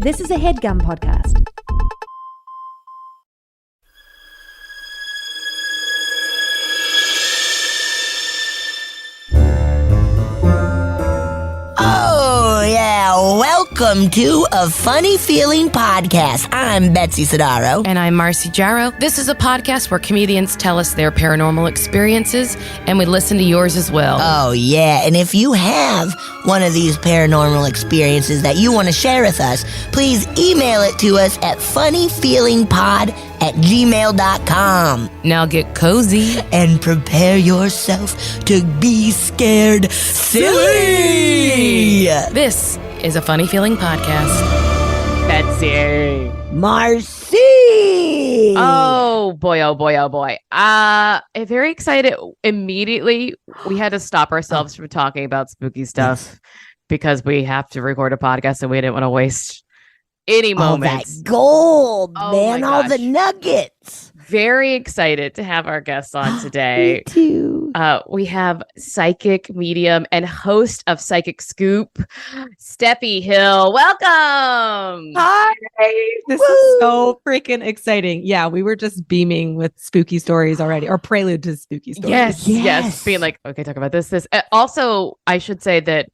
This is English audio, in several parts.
This is a HeadGum podcast. Oh, yeah. Welcome to A Funny Feeling Podcast. I'm Betsy Sidaro. And I'm Marcy Jarrow. This is a podcast where comedians tell us their paranormal experiences, and we listen to yours as well. Oh, yeah. And if you have one of these paranormal experiences that you want to share with us, please email it to us at funnyfeelingpod@gmail.com. Now get cozy. And prepare yourself to be scared silly. This is a Funny Feeling podcast. Betsy. Marcy. Oh boy, oh boy, oh boy. Very excited. Immediately, we had to stop ourselves from talking about spooky stuff because we have to record a podcast and we didn't want to waste any moments. All that gold, Oh man. my All the gosh. nuggets. Very excited to have our guests on today. Me too. We have psychic medium and host of Psychic Scoop, Steffi Hill. Welcome. Hi, this is so freaking exciting. Yeah, we were just beaming with spooky stories already, or prelude to spooky stories. Yes. Being like, okay, talk about this. Also, I should say that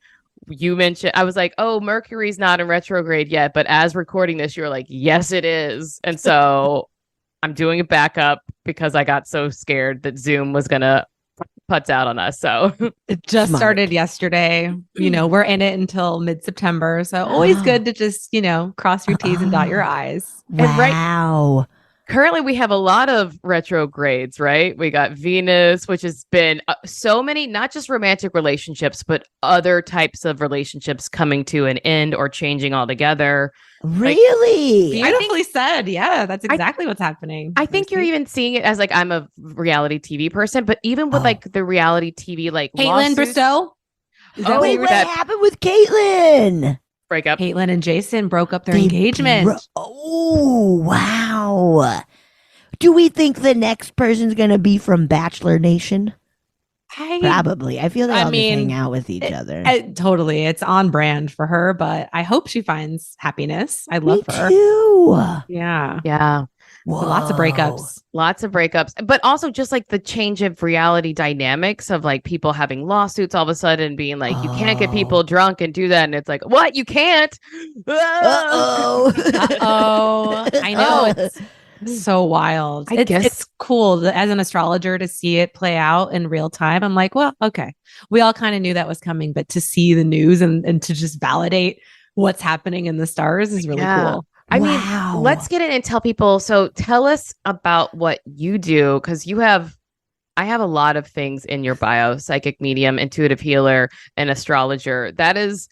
you mentioned, I was like, oh, Mercury's not in retrograde yet, but as recording this, you were like, yes, it is. And so I'm doing a backup because I got so scared that Zoom was going to putz out on us. So It just Smart. started yesterday. You know, we're in it until mid-September. So always good to just, cross your T's and dot your I's. And right- Wow. currently we have a lot of retrogrades, right? We got Venus, which has been so many, not just romantic relationships, but other types of relationships coming to an end or changing altogether. Really? Beautifully said. Yeah, that's exactly what's happening. I think you're even seeing it as like, I'm a reality TV person, but even with like the reality TV, like Caitlin lawsuits- Bristow. Is that Oh, what Wait, you were what that- happened with Caitlyn? breakup. Caitlin and Jason broke up their They engagement. Oh, wow. Do we think the next person's going to be from Bachelor Nation? Probably. I feel they all just hang out with each other. Totally. It's on brand for her, but I hope she finds happiness. I love Me her. too. Yeah. Yeah. Lots of Whoa. breakups. Lots of breakups, but also just like the change of reality dynamics of like people having lawsuits all of a sudden being like, you can't get people drunk and do that. And it's like, what? You can't? Uh-oh. Oh, I know. It's so wild. I guess- It's cool as an astrologer to see it play out in real time. I'm like, well, okay. We all kind of knew that was coming, but to see the news and to just validate what's happening in the stars is really Yeah. cool. I Wow. mean, let's get in and tell people. So tell us about what you do, because I have a lot of things in your bio: psychic medium, intuitive healer, and astrologer. That is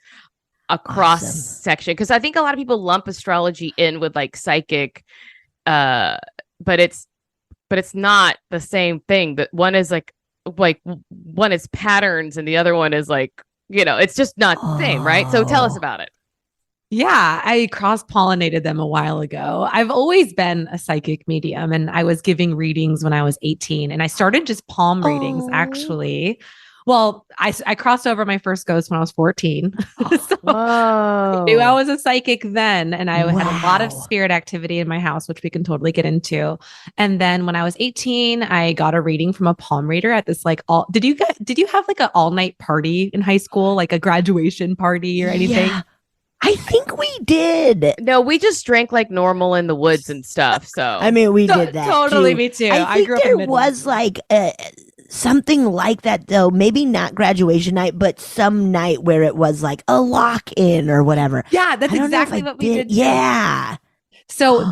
a cross Awesome. section, because I think a lot of people lump astrology in with like psychic, but it's not the same thing. That one is like one is patterns and the other one is like, it's just not the same, right? So tell us Oh. about it. Yeah, I cross-pollinated them a while ago. I've always been a psychic medium, and I was giving readings when I was 18, and I started just palm readings, Oh. actually. Well, I crossed over my first ghost when I was 14. So I Whoa. knew I was a psychic then, and I had a lot of Wow. spirit activity in my house, which we can totally get into. And then when I was 18, I got a reading from a palm reader at this did you have like an all-night party in high school, like a graduation party or anything? Yeah, I think we did. No, we just drank like normal in the woods and stuff. So I mean, we did that. Totally, too. me too. I think grew up in there Midwest. was like something like that, though. Maybe not graduation night, but some night where it was like a lock-in or whatever. Yeah, that's I don't know if exactly I what we did. too. Yeah. So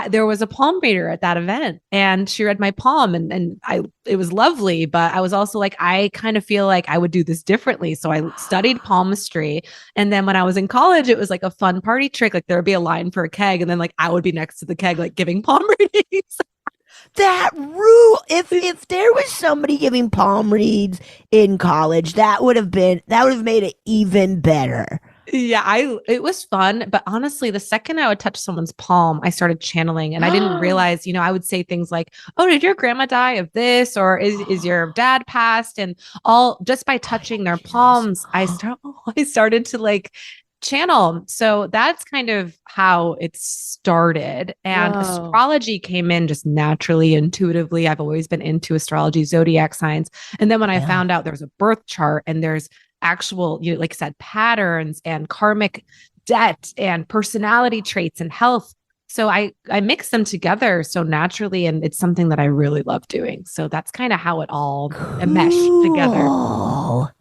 there was a palm reader at that event, and she read my palm, and it was lovely. But I was also like, I kind of feel like I would do this differently. So I studied palmistry, and then when I was in college, it was like a fun party trick. Like there would be a line for a keg, and then like I would be next to the keg, like giving palm readings. That rule. If there was somebody giving palm reads in college, that would have made it even better. Yeah, it was fun, but honestly, the second I would touch someone's palm, I started channeling, and I didn't realize, I would say things like, "Oh, did your grandma die of this?" or "Is your dad passed?" And all just by touching their palms, I started to like channel. So that's kind of how it started. And astrology came in just naturally, intuitively. I've always been into astrology, zodiac signs. And then when I found out there's a birth chart and there's actual, like I said, patterns and karmic debt and personality traits and health. So I mix them together so naturally, and it's something that I really love doing. So that's kind of how it all meshed together.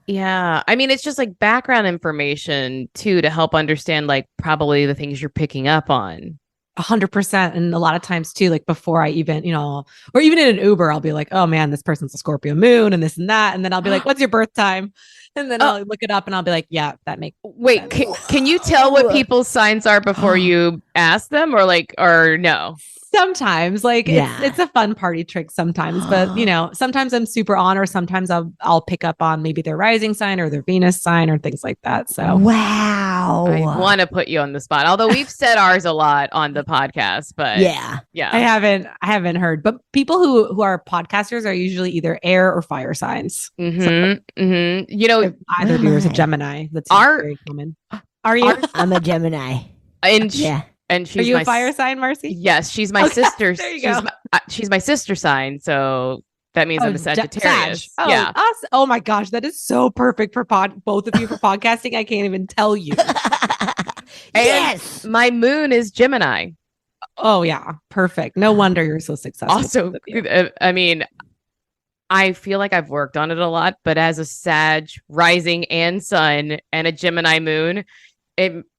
Yeah. I mean, it's just like background information too, to help understand like probably the things you're picking up on. 100%. And a lot of times too, like before I even, or even in an Uber, I'll be like, oh man, this person's a Scorpio moon and this and that. And then I'll be like, what's your birth time? And then I'll look it up and I'll be like, yeah, that makes Wait, can you tell what people's signs are before you ask them or no? Sometimes it's a fun party trick sometimes, but sometimes I'm super on, or sometimes I'll pick up on maybe their rising sign or their Venus sign or things like that. So wow, I want to put you on the spot. Although we've said ours a lot on the podcast, but yeah, I haven't heard. But people who are podcasters are usually either air or fire signs. So, if either of yours a Gemini. That's very common. Are you? I'm a Gemini. And she's Are you a fire sign, Marcy? Yes, she's my sister. There you go. She's my sister sign, so that means I'm a Sagittarius. Yeah. Awesome. Oh my gosh, that is so perfect for both of you for podcasting. I can't even tell you. Yes, my moon is Gemini. Oh yeah, perfect. No wonder you're so successful. Also, I mean, I feel like I've worked on it a lot, but as a Sag rising and sun and a Gemini moon,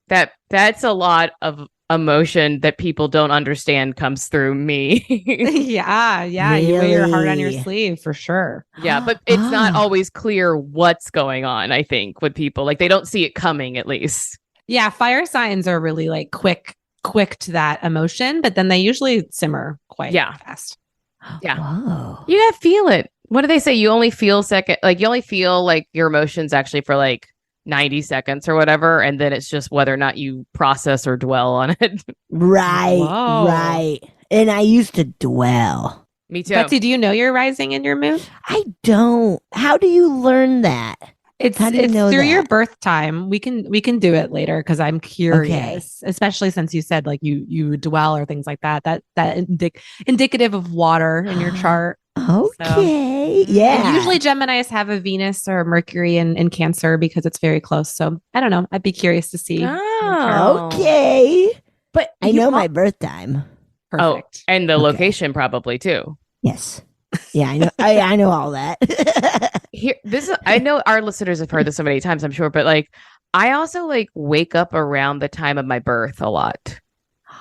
that's a lot of emotion that people don't understand comes through me. Yeah. Really? You wear your heart on your sleeve for sure. Yeah, but it's not always clear what's going on, I think, with people. Like they don't see it coming, at least. Yeah, fire signs are really like quick to that emotion, but then they usually simmer quite fast. Yeah. Whoa. You gotta feel it. What do they say? You only feel like your emotions actually for like 90 seconds or whatever, and then it's just whether or not you process or dwell on it. Right. And I used to dwell. Me too. Betsy, do you know your rising and your moon? I don't. How do you learn that? It's through your birth time. We can do it later because I'm curious, especially since you said like you dwell or things like that. That indicative of water in your chart. Okay. So, yeah. Usually Geminis have a Venus or Mercury in Cancer because it's very close. So I don't know. I'd be curious to see. Oh, okay. But I know my birth time. Perfect. Oh, and the location probably too. Yes. Yeah, I know. I know all that. I know our listeners have heard this so many times, I'm sure, but like I also like wake up around the time of my birth a lot.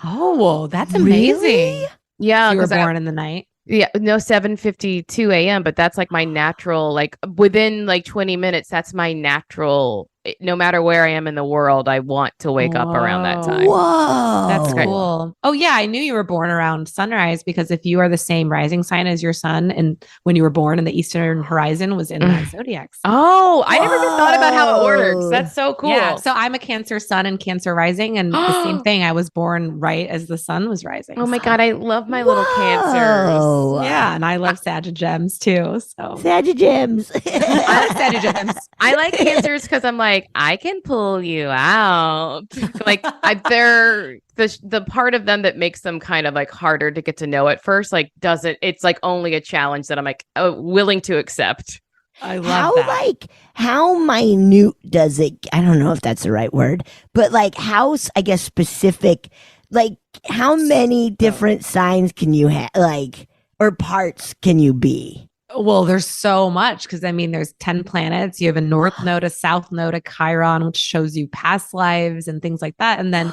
Oh, well, that's amazing. Really? Yeah, you were born in the night. Yeah, no, 7:52 a.m. But that's like my natural, like within like 20 minutes, that's my natural. No matter where I am in the world, I want to wake up around that time. Whoa, that's cool. Oh yeah, I knew you were born around sunrise because if you are the same rising sign as your sun, and when you were born, and the eastern horizon was in that zodiac. Oh, I never even thought about how it works. That's so cool. Yeah, so I'm a Cancer sun and Cancer rising, and the same thing. I was born right as the sun was rising. Oh my god, I love my little Cancers. Yeah, and I love Sagittarians too. So Sagittarians. I like Sagittarians. I like Cancers because I'm like, I can pull you out. Like they're the part of them that makes them kind of like harder to get to know at first. Like it's like only a challenge that I'm like willing to accept. I love that. How minute does it? I don't know if that's the right word, but like how, I guess, specific, like how many different signs can you have, like, or parts can you be? Well, there's so much because I mean, there's 10 planets. You have a north node, a south node, a Chiron, which shows you past lives and things like that. And then,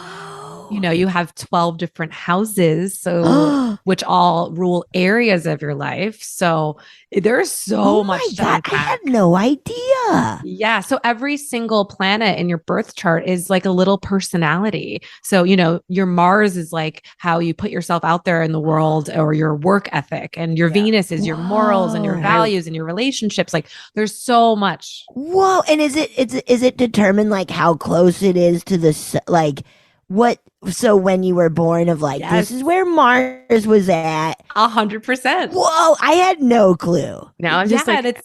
you have 12 different houses, so which all rule areas of your life. So there's so much. God, I had no idea. Yeah. So every single planet in your birth chart is like a little personality. So, your Mars is like how you put yourself out there in the world or your work ethic, and your Venus is your morals and your values and your relationships. Like there's so much. Whoa. And is it determined like how close it is to the, like what? So when you were born of like, this is where Mars was at. 100%. Whoa. I had no clue. Now I'm just like,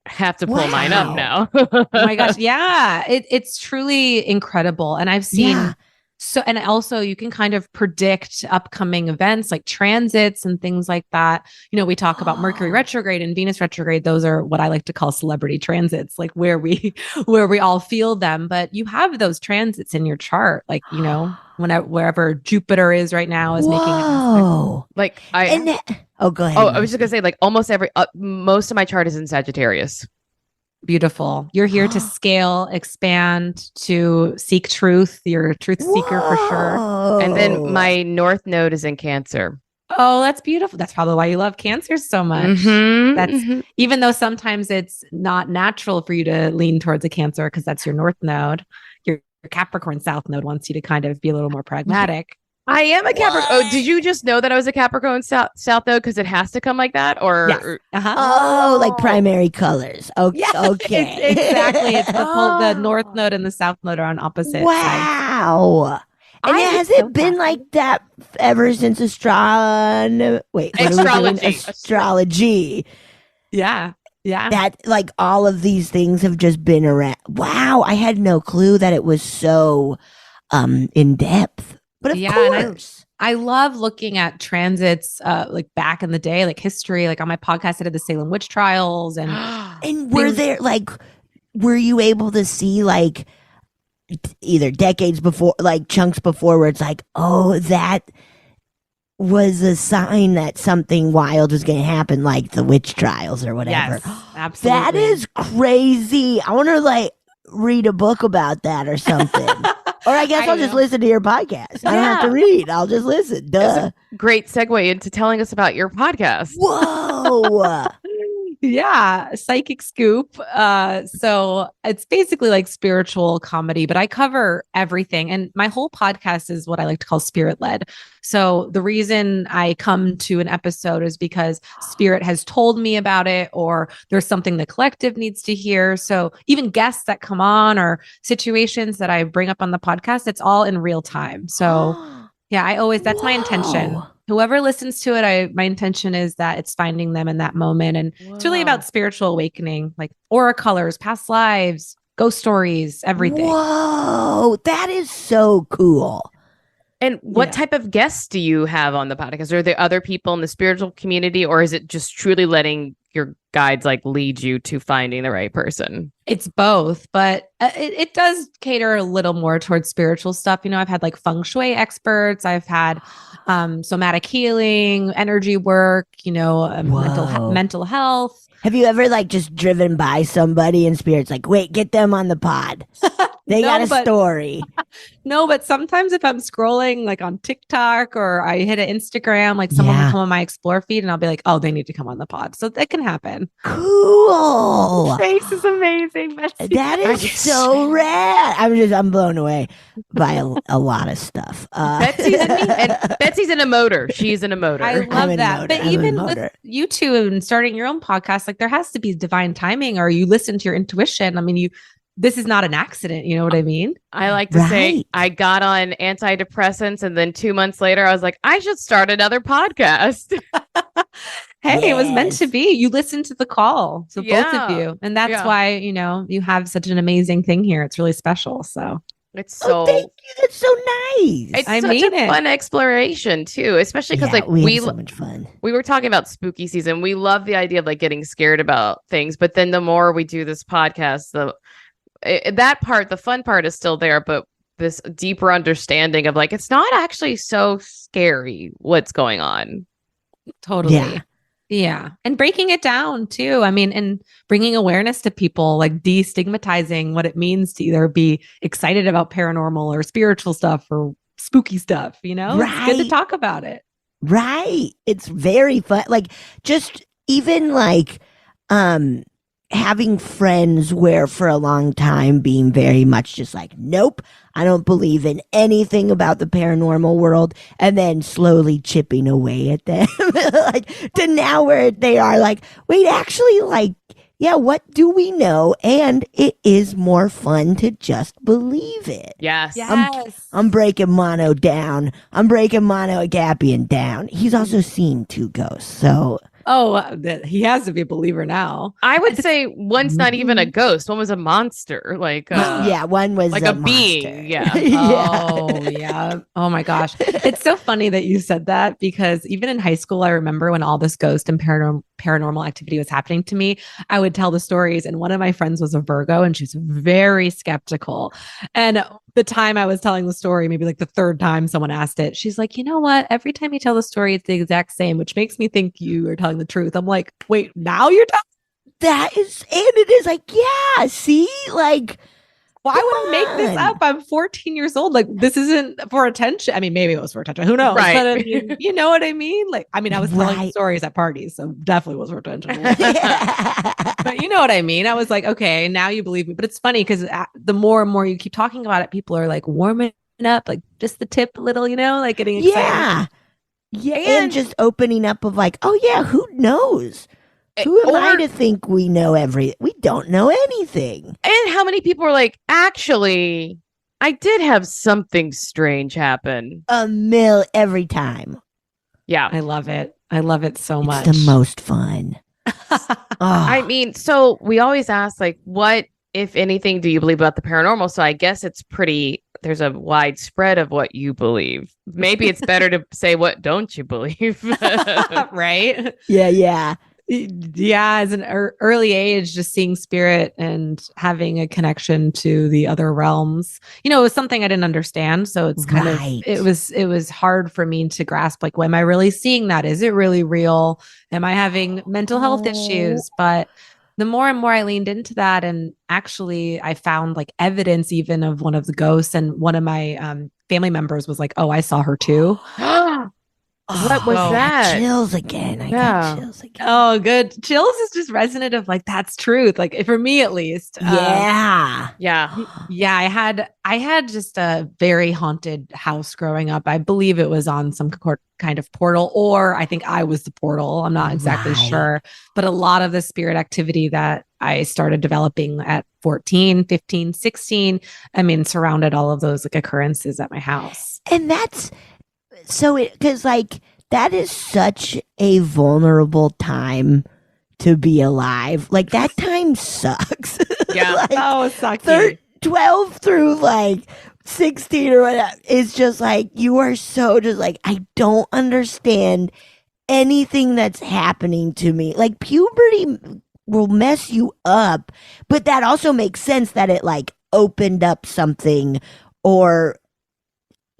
have to pull mine Wow. up now. Oh my gosh. Yeah. It's truly incredible. And I've seen Yeah. so, and also you can kind of predict upcoming events like transits and things like that. You know, we talk about Mercury retrograde and Venus retrograde. Those are what I like to call celebrity transits, like where we all feel them. But you have those transits in your chart, like, you know, wherever Jupiter is right now is making it. Whoa. Like Go ahead. I was just gonna say, like almost most of my chart is in Sagittarius. Beautiful. You're here to scale, expand, to seek truth. You're a truth seeker for sure. And then my North Node is in Cancer. Oh, that's beautiful. That's probably why you love Cancer so much. That's even though sometimes it's not natural for you to lean towards a Cancer because that's your North Node. Your Capricorn South Node wants you to kind of be a little more pragmatic. I am a Capricorn. Oh, did you just know that I was a Capricorn South Node because it has to come like that? Or Yes. Uh-huh. Oh, like primary colors. Okay. Okay. Exactly. It's the North Node and the South Node are on opposite sides. Wow. And has it been like that ever since astrology? Yeah. Yeah. That like all of these things have just been around. Wow. I had no clue that it was so in depth. But of course. I love looking at transits like back in the day, like history. Like on my podcast, I did the Salem witch trials and were you able to see like either decades before, like chunks before where it's like, oh, that was a sign that something wild was going to happen, like the witch trials or whatever. Yes, absolutely. That is crazy. I want to like read a book about that or something. Or I guess I'll just listen to your podcast. I don't have to read. I'll just listen. Duh. Great segue into telling us about your podcast. Whoa. Yeah, Psychic Scoop. So it's basically like spiritual comedy, but I cover everything. And my whole podcast is what I like to call spirit led. So the reason I come to an episode is because spirit has told me about it, or there's something the collective needs to hear. So even guests that come on or situations that I bring up on the podcast, it's all in real time. So yeah, that's my intention. Whoever listens to it, my intention is that it's finding them in that moment. And it's really about spiritual awakening, like aura colors, past lives, ghost stories, everything. Whoa, that is so cool. And what type of guests do you have on the podcast? Are there other people in the spiritual community, or is it just truly letting your guides like lead you to finding the right person? It's both, but it does cater a little more towards spiritual stuff. You know, I've had like feng shui experts. I've had somatic healing, energy work, you know, mental health. Have you ever like just driven by somebody and spirit's like, wait, get them on the pod? They got a story. No, but sometimes if I'm scrolling like on TikTok or I hit an Instagram, like someone will come on my explore feed and I'll be like, oh, they need to come on the pod. So that can happen. Cool. Your face is amazing, Betsy. That is so rad. I'm blown away by a lot of stuff. Betsy's an emoter. She's an emoter. I love that. But even with you two and starting your own podcast, like there has to be divine timing, or you listen to your intuition. I mean, this is not an accident. You know what I mean? I like to say I got on antidepressants and then 2 months later I was like, I should start another podcast. Hey, it was meant to be. You listened to the call. So both of you. And that's why, you know, you have such an amazing thing here. It's really special. So it's so thank you. That's so nice. It's such a fun exploration too, especially because like we had so much fun. We were talking about spooky season. We love the idea of like getting scared about things, but then the more we do this podcast, the fun part is still there, but this deeper understanding of like it's not actually so scary what's going on. Totally. Yeah. And breaking it down too. I mean, and bringing awareness to people, like destigmatizing what it means to either be excited about paranormal or spiritual stuff or spooky stuff, you know? It's good to talk about it. Right. It's very fun. Like just even like having friends where for a long time being very much just like, nope, I don't believe in anything about the paranormal world, and then slowly chipping away at them like to now where they are like, wait, actually, like, yeah, what do we know? And it is more fun to just believe it. Yes. I'm breaking Mono down. I'm breaking Mono Agapian down. He's also seen 2 ghosts, so He has to be a believer now. I would say one's not even a ghost. One was a monster. Like one was like a a being. monster. Yeah. Oh, yeah. Oh my gosh. It's so funny that you said that because even in high school, I remember when all this ghost and paranormal activity was happening to me, I would tell the stories. And one of my friends was a Virgo and she's very skeptical. And the time I was telling the story, maybe like the third time someone asked it, she's like, you know what? Every time you tell the story, it's the exact same, which makes me think you are telling the truth. I'm like, wait, now you're telling? That is, and it is like, yeah, see, like, why would I make this up? I'm 14 years old. Like, this isn't for attention. I mean, maybe it was for attention. Who knows? Right. But I mean, you know what I mean? Like, I mean, I was telling stories at parties, so definitely was for attention. But you know what I mean? I was like, okay, now you believe me. But it's funny because the more and more you keep talking about it, people are like warming up, like just the tip a little, you know, like getting excited. Yeah. And just opening up of like, oh yeah, who knows? Who am I to think we know we don't know anything. And how many people are like, actually, I did have something strange happen. Every time. Yeah. I love it. I love it so much. It's the most fun. I mean, so we always ask, like, what, if anything, do you believe about the paranormal? So I guess there's a wide spread of what you believe. Maybe it's better to say, what don't you believe? Right? Yeah. Yeah, as an early age, just seeing spirit and having a connection to the other realms, you know, it was something I didn't understand. So it's kind of, it was hard for me to grasp, like, well, am I really seeing that? Is it really real? Am I having mental health issues? But the more and more I leaned into that, and actually I found like evidence even of one of the ghosts, and one of my family members was like, oh, I saw her too. What was that? Chills again. I got chills again. Oh, good. Chills is just resonant of like, that's truth. Like for me, at least. Yeah. Yeah. I had just a very haunted house growing up. I believe it was on some kind of portal, or I think I was the portal. I'm not exactly sure, but a lot of the spirit activity that I started developing at 14, 15, 16, I mean, surrounded all of those like occurrences at my house. And that's, so because like that is such a vulnerable time to be alive. Like that time sucks. Yeah. Like, it sucks. 12 through like 16 or whatever. It's just like you are so just like, I don't understand anything that's happening to me. Like puberty will mess you up, but that also makes sense that it like opened up something, or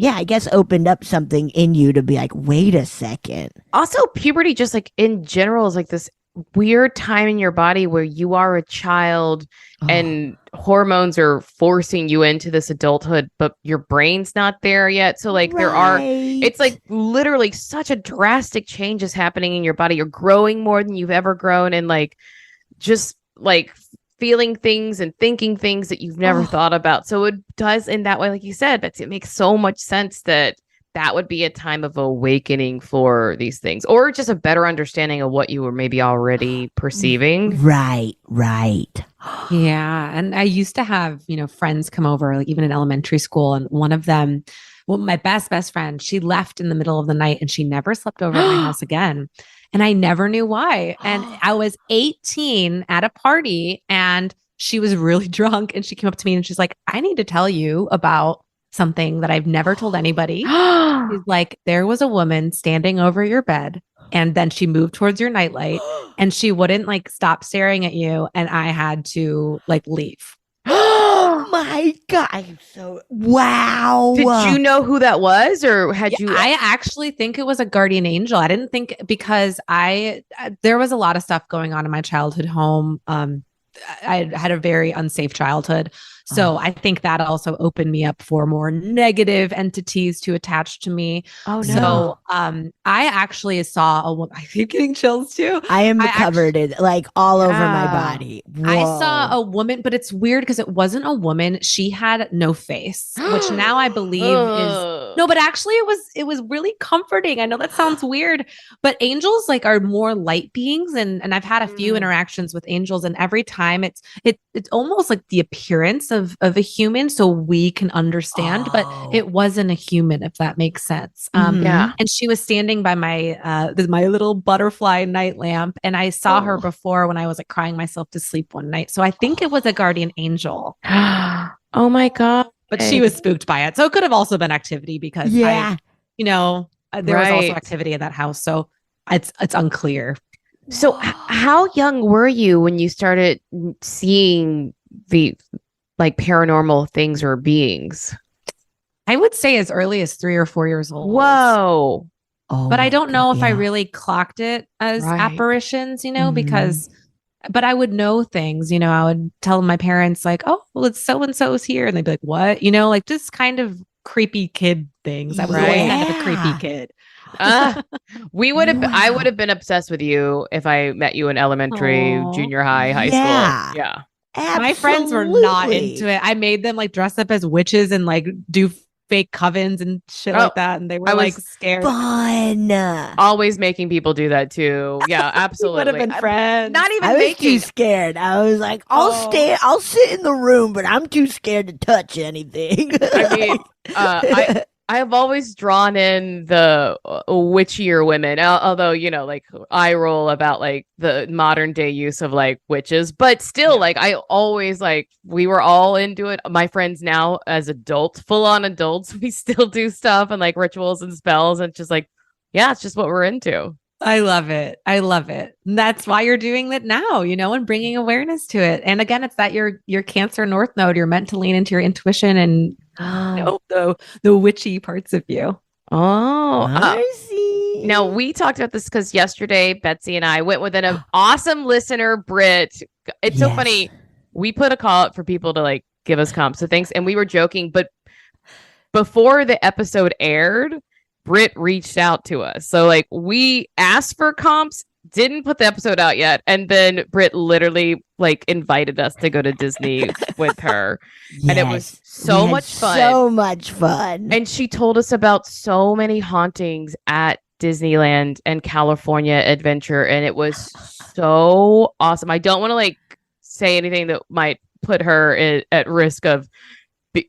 I guess opened up something in you to be like, wait a second. Also, puberty just like in general is like this weird time in your body where you are a child and hormones are forcing you into this adulthood, but your brain's not there yet. So like it's like literally such a drastic change is happening in your body. You're growing more than you've ever grown, and like just like feeling things and thinking things that you've never thought about. So it does in that way, like you said, it makes so much sense that would be a time of awakening for these things, or just a better understanding of what you were maybe already perceiving. Right. Yeah. And I used to have, friends come over, like even in elementary school. And one of them, my best friend, she left in the middle of the night and she never slept over at my house again. And I never knew why. And I was 18 at a party and she was really drunk, and she came up to me and she's like, I need to tell you about something that I've never told anybody. She's like, there was a woman standing over your bed, and then she moved towards your nightlight and she wouldn't like stop staring at you. And I had to like leave. Oh my God. Wow. Did you know who that was, or had you? I actually think it was a guardian angel. I didn't think, because there was a lot of stuff going on in my childhood home. I had a very unsafe childhood. So I think that also opened me up for more negative entities to attach to me. Oh, no. So I actually saw a woman. I keep getting chills too. I am covered in like all over my body. Whoa. I saw a woman, but it's weird because it wasn't a woman. She had no face, which now I believe is No, but actually it was really comforting. I know that sounds weird, but angels like are more light beings, and I've had a few interactions with angels, and every time it's almost like the appearance of a human so we can understand, but it wasn't a human, if that makes sense. Yeah. And she was standing by my little butterfly night lamp, and I saw her before when I was like crying myself to sleep one night. So I think it was a guardian angel. Oh my God. But she was spooked by it. So it could have also been activity because there was also activity in that house. So it's unclear. So how young were you when you started seeing the like paranormal things or beings? I would say as early as 3 or 4 years old. Whoa. But I don't know if I really clocked it as apparitions, because but I would know things, I would tell my parents like, oh, well, it's so-and-so's here. And they'd be like, what? Like just kind of creepy kid things. I was always kind of a creepy kid. I would have been obsessed with you if I met you in elementary, junior high, high school. Yeah. Absolutely. My friends were not into it. I made them like dress up as witches and like do fake covens and shit like that, and they were like scared. Fun. Always making people do that too. Yeah, absolutely. Would have been friends. Not even I was too scared. I was like, I'll sit in the room, but I'm too scared to touch anything. I mean, I have always drawn in the witchier women, although, like I roll about like the modern day use of like witches, but still like I always like we were all into it. My friends now as adults, full on adults, we still do stuff and like rituals and spells and just like, yeah, it's just what we're into. I love it. I love it. And that's why you're doing it now, and bringing awareness to it. And again, it's that your Cancer North Node, you're meant to lean into your intuition and the witchy parts of you. I see. Now we talked about this because yesterday Betsy and I went with an awesome listener, Britt. It's so funny. We put a call out for people to like give us comps to things, and we were joking, but before the episode aired, Britt reached out to us. So like we asked for comps, didn't put the episode out yet. And then Britt literally like invited us to go to Disney with her. Yes. And it was so much fun. So much fun. And she told us about so many hauntings at Disneyland and California Adventure. And it was so awesome. I don't want to like say anything that might put her at risk of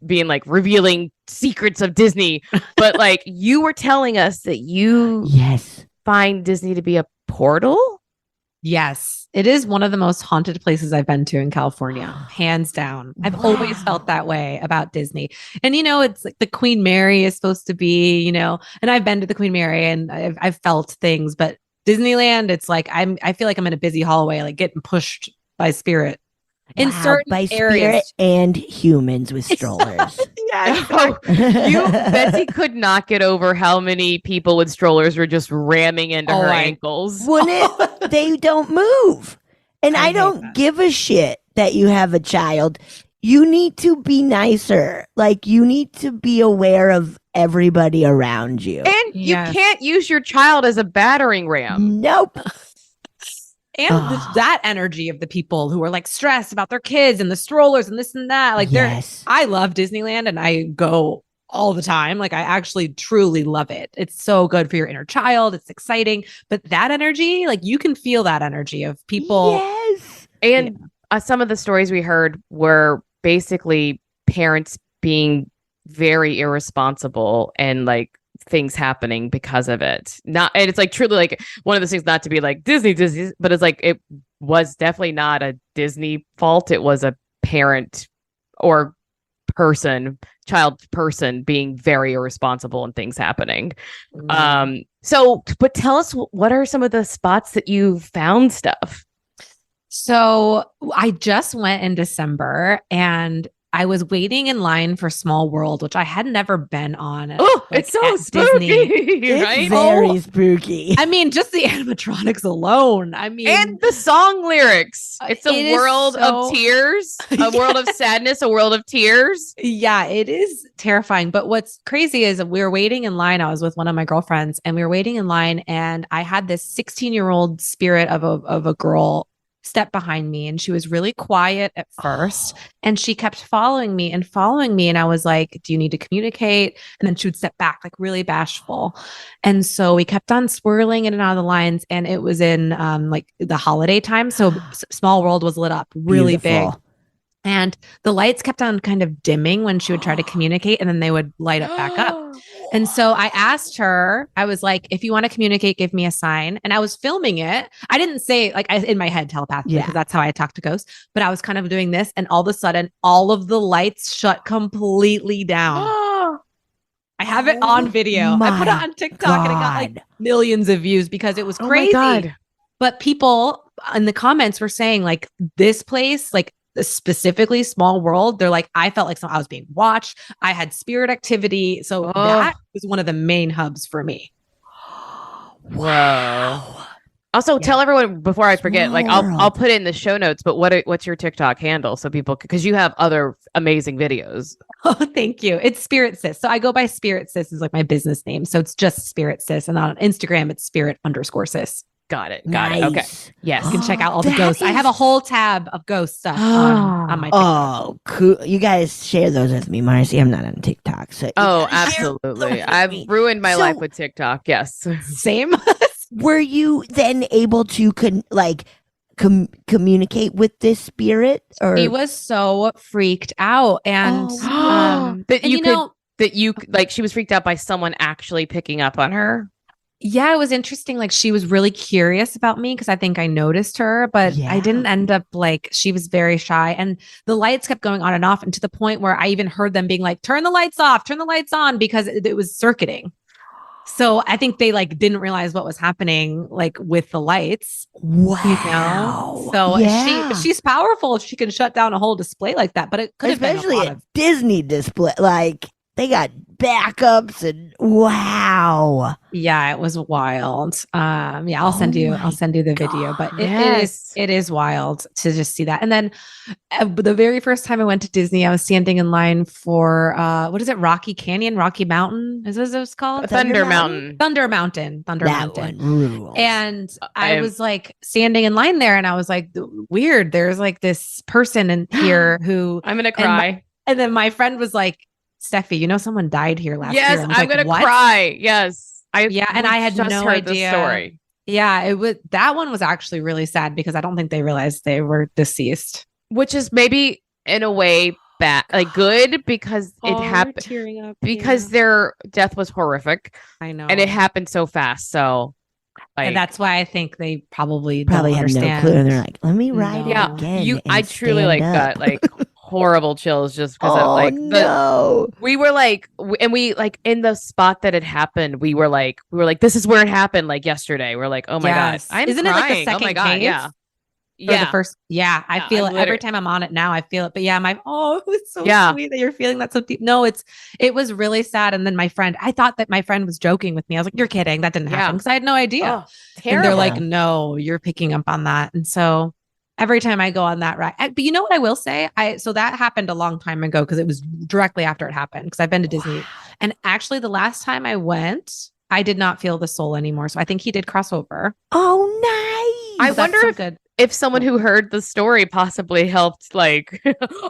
being like revealing secrets of Disney, but like you were telling us that you find Disney to be a portal. Yes, it is one of the most haunted places I've been to in California, hands down. I've always felt that way about Disney. And it's like the Queen Mary is supposed to be, and I've been to the Queen Mary and I've felt things, but Disneyland, it's like I feel like I'm in a busy hallway, like getting pushed by spirit. In certain by areas. spirit and humans with strollers. Betsy could not get over how many people with strollers were just ramming into her ankles. They don't move. And I don't give a shit that you have a child. You need to be nicer. Like you need to be aware of everybody around you. And you can't use your child as a battering ram. Nope. And that energy of the people who are like stressed about their kids and the strollers and this and that. Like I love Disneyland and I go all the time. Like I actually truly love it. It's so good for your inner child. It's exciting. But that energy, like you can feel that energy of people. Yes. And some of the stories we heard were basically parents being very irresponsible and like things happening because of it. And it's like truly like one of those things, not to be like Disney, but it's like it was definitely not a Disney fault. It was a parent or child person being very irresponsible and things happening. But tell us, what are some of the spots that you found stuff? So I just went in December and I was waiting in line for Small World, which I had never been on. It's so spooky, right? It's very spooky. I mean, just the animatronics alone. I mean, and the song lyrics. It's a world of tears, a world of sadness, a world of tears. Yeah, it is terrifying. But what's crazy is we were waiting in line. I was with one of my girlfriends and we were waiting in line and I had this 16-year-old spirit of a girl step behind me, and she was really quiet at first. And she kept following me and following me. And I was like, do you need to communicate? And then she would step back, like really bashful. And so we kept on swirling in and out of the lines. And it was in like the holiday time. So Small World was lit up really big. And the lights kept on kind of dimming when she would try to communicate, and then they would light up back up. And so I asked her, I was like, if you want to communicate, give me a sign. And I was filming it. I didn't say like in my head telepathically, because that's how I talk to ghosts. But I was kind of doing this, and all of a sudden, all of the lights shut completely down. I have it on video. I put it on TikTok and it got like millions of views because it was crazy. Oh my God. But people in the comments were saying like this place, like specifically Small World, they're like, I felt like I was being watched. I had spirit activity. So that was one of the main hubs for me. Wow. Also, tell everyone before I forget, like I'll put it in the show notes, but what's your TikTok handle so people, because you have other amazing videos. Oh, thank you. It's Spirit Sis. So I go by Spirit Sis is like my business name. So it's just Spirit Sis. And on Instagram, it's Spirit_Sis. Got it. Okay. Yes. You can check out all the ghosts. I have a whole tab of ghost stuff on my TikTok. Oh, cool. You guys share those with me, Marcy. I'm not on TikTok. So absolutely. I've ruined my life with TikTok. Yes. Same. Were you then able to communicate with this spirit? Or he was so freaked out. And she was freaked out by someone actually picking up on her. Yeah, it was interesting. Like she was really curious about me because I think I noticed her, but I didn't end up like, she was very shy, and the lights kept going on and off, and to the point where I even heard them being like, turn the lights off, turn the lights on, because it was circuiting. So I think they like didn't realize what was happening like with the lights. Wow. You know? So she's powerful if she can shut down a whole display like that, but it could have been especially a Disney display. Like they got backups and wow. Yeah, it was wild. I'll send you the video, but it is wild to just see that. And then the very first time I went to Disney, I was standing in line for what is it? Rocky Mountain? Is this what it's called? Thunder Mountain. And I was like standing in line there, and I was like, weird. There's like this person in here who I'm gonna cry. And then my friend was like, Steffi, you know, someone died here last year. Yes, I'm going to cry. Yes. And I had just no heard idea. The story. Yeah, that one was actually really sad because I don't think they realized they were deceased. Which is maybe in a way bad, like good, because it happened. Tearing up. Because their death was horrific. I know. And it happened so fast. So and that's why I think they probably had understand. No clue. And they're like, let me write it again. I truly got like horrible chills just because of like we were like we like in the spot that it happened, we were like this is where it happened like yesterday. We're like, oh my God. Isn't it like the second oh my God, cave? The first, I feel it every time I'm on it now. I feel it, but it's so sweet that you're feeling that so deep. No, it was really sad. And then I thought that my friend was joking with me. I was like, "You're kidding, that didn't happen," because I had no idea. And they're like, "No, you're picking up on that." And so every time I go on that ride, but you know what I will say? So that happened a long time ago because it was directly after it happened. Because I've been to Disney, and actually the last time I went, I did not feel the soul anymore. So I think he did cross over. Oh, nice! I wonder if someone who heard the story possibly helped, like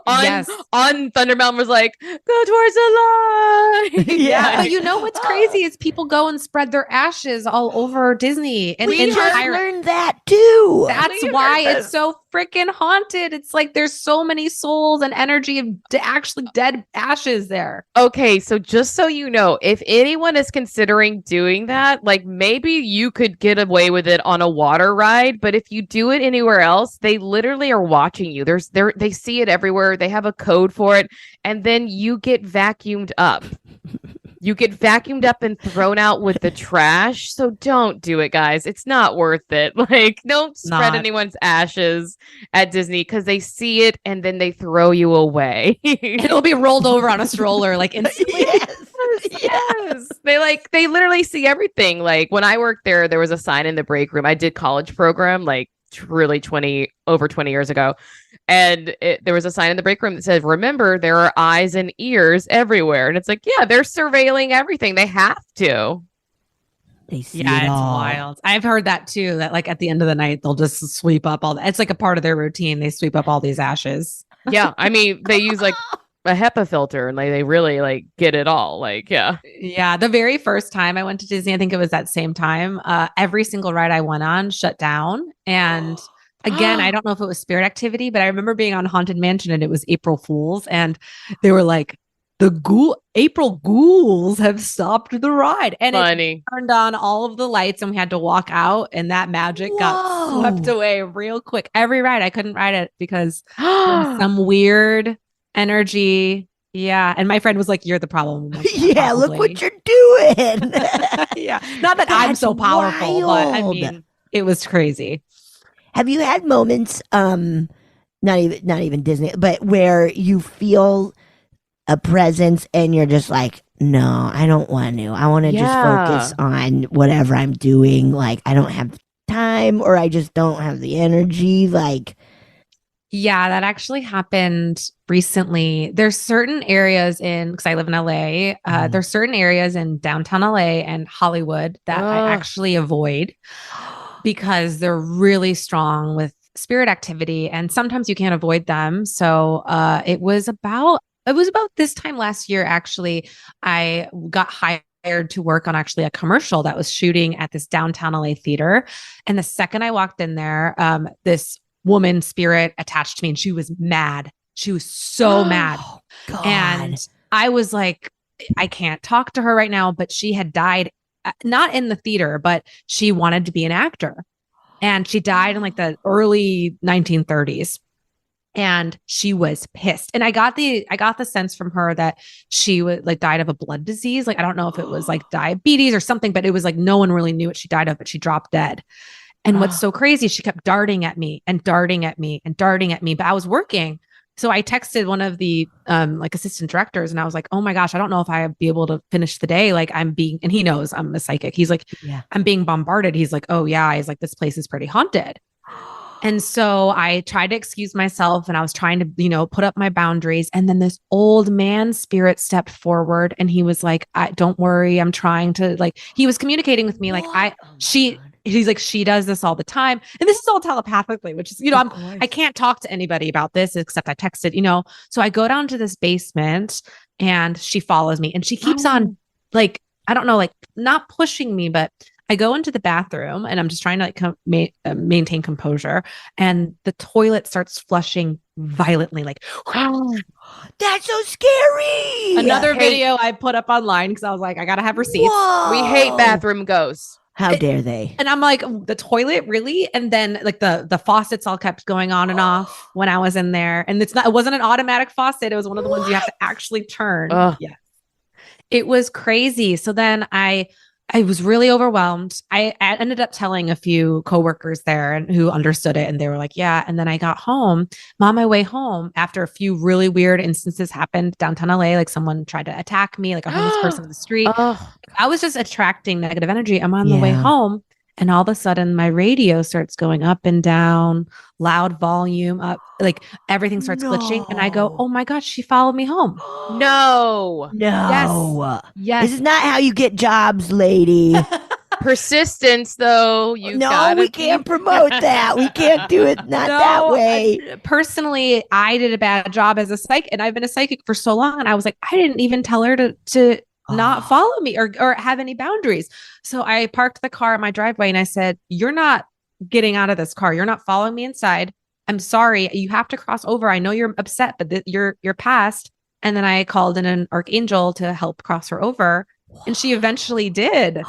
on Thunder Mountain, was like, go towards the light. But you know what's crazy is people go and spread their ashes all over Disney. And we just learned that too. That's why it's so freaking haunted. It's like there's so many souls and energy of actually dead ashes there. Okay, so just so you know, if anyone is considering doing that, like maybe you could get away with it on a water ride, but if you do it anywhere else, they literally are watching you. They see it everywhere. They have a code for it, and then you get vacuumed up. You get vacuumed up and thrown out with the trash. So don't do it, guys. It's not worth it. Like, don't spread anyone's ashes at Disney because they see it and then they throw you away. It'll be rolled over on a stroller, like instantly. Yes. They literally see everything. Like when I worked there was a sign in the break room. I did college program, like really over 20 years ago. And there was a sign in the break room that said, remember, there are eyes and ears everywhere. And it's like, yeah, they're surveilling everything. They have to. They see Yeah, it it's all. wild. I've heard that too, that like at the end of the night, they'll just sweep up all that. It's like a part of their routine. They sweep up all these ashes. Yeah, I mean, they use like a HEPA filter and like they really like get it all. Like, yeah. Yeah. The very first time I went to Disney, I think it was that same time, every single ride I went on shut down. And again, I don't know if it was spirit activity, but I remember being on Haunted Mansion and it was April Fools. And they were like, April ghouls have stopped the ride. And Funny. it turned on all of the lights and we had to walk out and that magic got swept away real quick. Every ride, I couldn't ride it because there was some weird energy. Yeah. And my friend was like, "You're the problem." I'm like, Yeah, look probably. what you're doing. Yeah. Not that I'm That's so powerful, but I wild. mean, it was crazy. Have you had moments, not even Disney, but where you feel a presence and you're just like, no, I don't want to. I want to just focus on whatever I'm doing. Like, I don't have time or I just don't have the energy. Like, Yeah, that actually happened recently. There's certain areas because I live in LA, there's certain areas in downtown LA and Hollywood that I actually avoid because they're really strong with spirit activity and sometimes you can't avoid them. So it was about this time last year, actually, I got hired to work on actually a commercial that was shooting at this downtown LA theater. And the second I walked in there, this woman spirit attached to me and she was mad. She was so mad. God. And I was like, I can't talk to her right now, but she had died, not in the theater, but she wanted to be an actor. And she died in like the early 1930s. And she was pissed. And I got the sense from her that she was like died of a blood disease. Like, I don't know if it was like diabetes or something, but it was like no one really knew what she died of, but she dropped dead. And what's so crazy, she kept darting at me and darting at me and darting at me, but I was working. So I texted one of the like assistant directors and I was like, "Oh my gosh, I don't know if I'd be able to finish the day. Like and he knows I'm a psychic. He's like, Yeah. I'm being bombarded. He's like, "Oh yeah." He's like, "This place is pretty haunted." And so I tried to excuse myself and I was trying to, put up my boundaries. And then this old man spirit stepped forward and he was like, "Don't worry. I'm trying to he was communicating with me. He's like, she does this all the time." And this is all telepathically, which is, I can't talk to anybody about this except I texted, So I go down to this basement and she follows me and she keeps on I don't know, not pushing me, but I go into the bathroom and I'm just trying to maintain composure. And the toilet starts flushing violently. That's so scary. Another video I put up online because I was like, I got to have receipts. Whoa. We hate bathroom ghosts. How dare they? And I'm like, the toilet, really? And then the faucets all kept going on and off when I was in there. And it wasn't an automatic faucet. It was one of the ones you have to actually turn. Yeah. It was crazy. So then I was really overwhelmed. I ended up telling a few coworkers there and who understood it. And they were like, yeah. And then I got home. On my way home, after a few really weird instances happened downtown LA, like someone tried to attack me, like a homeless person in the street. I was just attracting negative energy. I'm on the way home. And all of a sudden my radio starts going up and down, loud volume up, everything starts glitching. And I go, "Oh my gosh, she followed me home." No. Yes. This is not how you get jobs, lady. Persistence, though. We can't promote that. We can't do it that way. Personally, I did a bad job as a psychic, and I've been a psychic for so long. And I was like, I didn't even tell her to not follow me or have any boundaries. So I parked the car in my driveway and I said, "You're not getting out of this car. You're not following me inside. I'm sorry. You have to cross over. I know you're upset, but you're past." And then I called in an archangel to help cross her over. And she eventually did.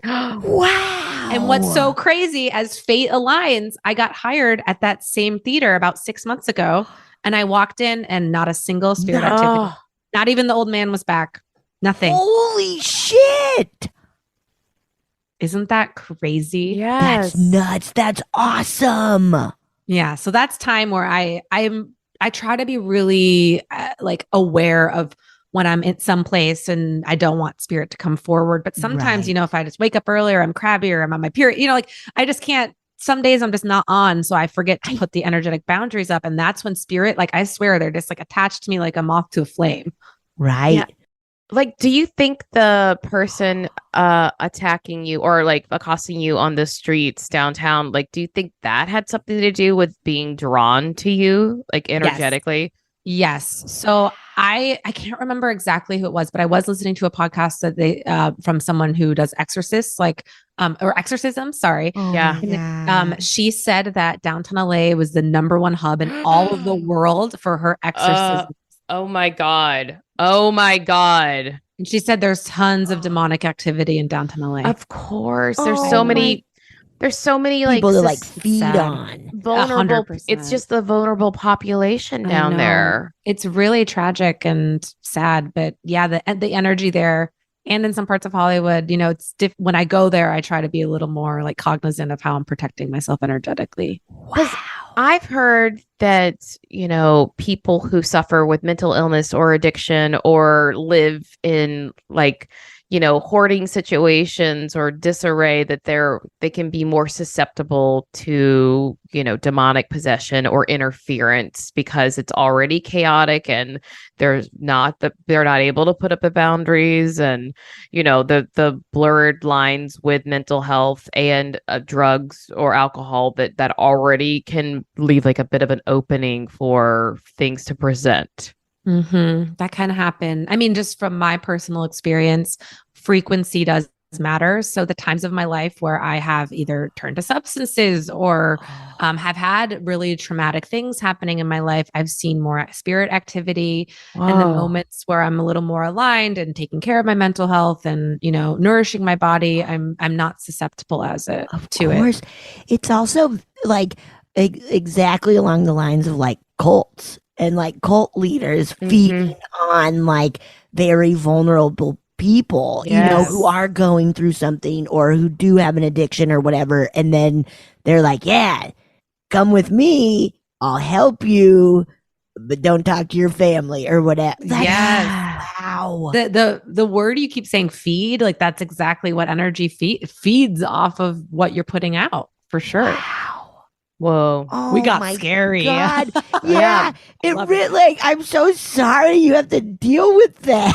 Wow. And what's so crazy, as fate aligns, I got hired at that same theater about 6 months ago. And I walked in and not a single spirit activity. Not even the old man was back. Nothing. Holy shit. Isn't that crazy? Yes. That's nuts. That's awesome. Yeah. So that's time where I try to be really aware of when I'm in some place and I don't want spirit to come forward. But sometimes, if I just wake up early or I'm crabby or I'm on my period, I just can't. Some days I'm just not on. So I forget to put the energetic boundaries up. And that's when spirit, I swear, they're just attached to me like a moth to a flame. Right. Yeah. Like, do you think the person attacking you or like accosting you on the streets downtown, like, do you think that had something to do with being drawn to you, like energetically? Yes. So I can't remember exactly who it was, but I was listening to a podcast that they from someone who does exorcists, like or exorcism, sorry. Yeah. And, she said that downtown LA was the number one hub in all of the world for her exorcism. Oh my God. Oh my God. And she said there's tons of demonic activity in downtown LA. Of course. There's Oh so my- many. There's so many People to like like feed sad. on. vulnerable. 100%. It's just the vulnerable population I down know. there. It's really tragic and sad, but yeah, the energy there and in some parts of Hollywood, you know, it's when I go there, I try to be a little more like cognizant of how I'm protecting myself energetically. Wow. I've heard that, you know, people who suffer with mental illness or addiction or live in like, you know, hoarding situations or disarray, that they can be more susceptible to, you know, demonic possession or interference because it's already chaotic and they're not able to put up the boundaries and, you know, the blurred lines with mental health and drugs or alcohol that already can leave like a bit of an opening for things to present. That kind of happened. I mean, just from my personal experience, frequency does matter. So the times of my life where I have either turned to substances or have had really traumatic things happening in my life, I've seen more spirit activity. And the moments where I'm a little more aligned and taking care of my mental health and, you know, nourishing my body, I'm not susceptible to it. It's also like exactly along the lines of like cults and like cult leaders feeding on like very vulnerable people, you know, who are going through something or who do have an addiction or whatever. And then they're like, yeah, come with me. I'll help you, but don't talk to your family or whatever. Like, Yes. wow. The word you keep saying feed, like that's exactly what energy feeds off of what you're putting out for sure. Wow. Whoa. Oh, We got my scary. God. Yeah. Yeah. It Love really, like, I'm so sorry you have to deal with that.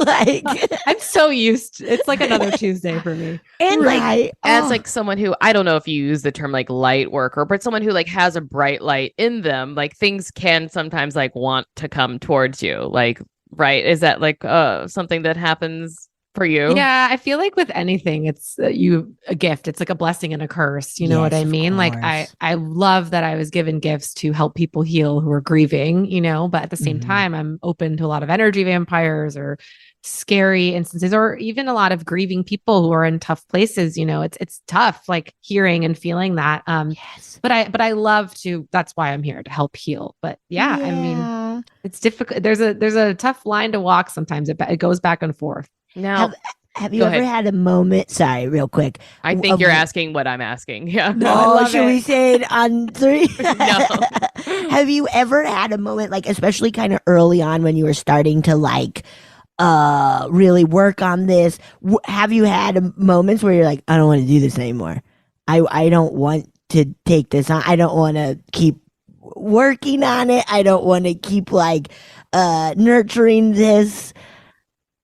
Like, I'm so used. It's like another Tuesday for me. And like right. as Oh. like someone who, I don't know if you use the term like light worker, but someone who like has a bright light in them, like things can sometimes like want to come towards you. Like, right? Is that like something that happens for you? Yeah, I feel like with anything, it's a gift. It's like a blessing and a curse. You know what Yes, I of mean? Like course. I love that I was given gifts to help people heal who are grieving, you know, but at the same Mhm. time, I'm open to a lot of energy vampires or scary instances, or even a lot of grieving people who are in tough places. You know, it's tough, like hearing and feeling that. Yes. But I love to. That's why I'm here to help heal. But yeah, I mean, Yeah. it's difficult. There's a tough line to walk. Sometimes it goes back and forth. Now, Have you Go ever ahead. had a moment? Sorry, real quick. I think of- you're asking what I'm asking. Yeah. No, I Oh, love should it. we say it on three? No. Have you ever had a moment, like, especially kind of early on when you were starting to like really work on this? Have you had moments where you're like, I don't want to do this anymore. I don't want to take this on. I don't want to keep working on it. I don't want to keep like nurturing this.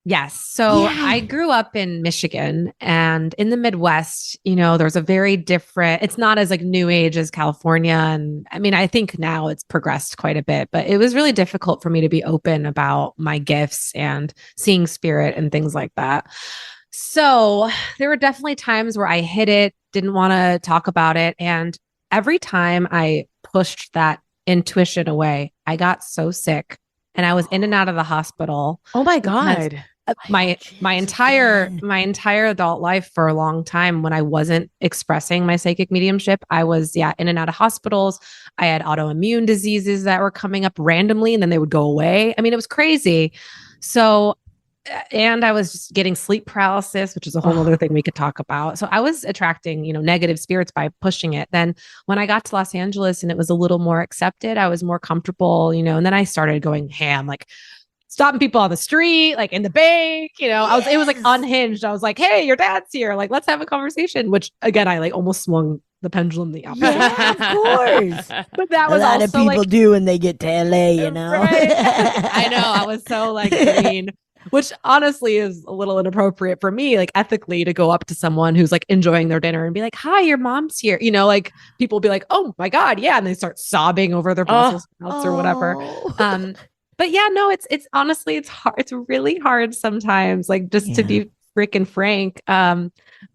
Yes. So Yeah. I grew up in Michigan, and in the Midwest, you know, there's a very different, it's not as like new age as California. And I mean, I think now it's progressed quite a bit, but it was really difficult for me to be open about my gifts and seeing spirit and things like that. So there were definitely times where I hid it, didn't want to talk about it. And every time I pushed that intuition away, I got so sick and I was in and out of the hospital. Oh my God. My entire adult life for a long time, when I wasn't expressing my psychic mediumship, I was in and out of hospitals. I had autoimmune diseases that were coming up randomly and then they would go away. I mean, it was crazy. So, and I was just getting sleep paralysis, which is a whole other thing we could talk about. So I was attracting, you know, negative spirits by pushing it. Then when I got to Los Angeles and it was a little more accepted, I was more comfortable, you know, and then I started going ham, like stopping people on the street, like in the bank, you know, it was like unhinged. I was like, hey, your dad's here. Like, let's have a conversation, which again, I like almost swung the pendulum the opposite. Yeah, of course. But that A was lot also of people like, do when they get to LA, you know. right? I know. I was so like green. which honestly is a little inappropriate for me, like ethically, to go up to someone who's like enjoying their dinner and be like, "Hi, your mom's here." You know, like people will be like, "Oh my God, yeah," and they start sobbing over their Brussels sprouts or whatever. But yeah, no, it's honestly, it's hard. It's really hard sometimes, like just to be freaking frank.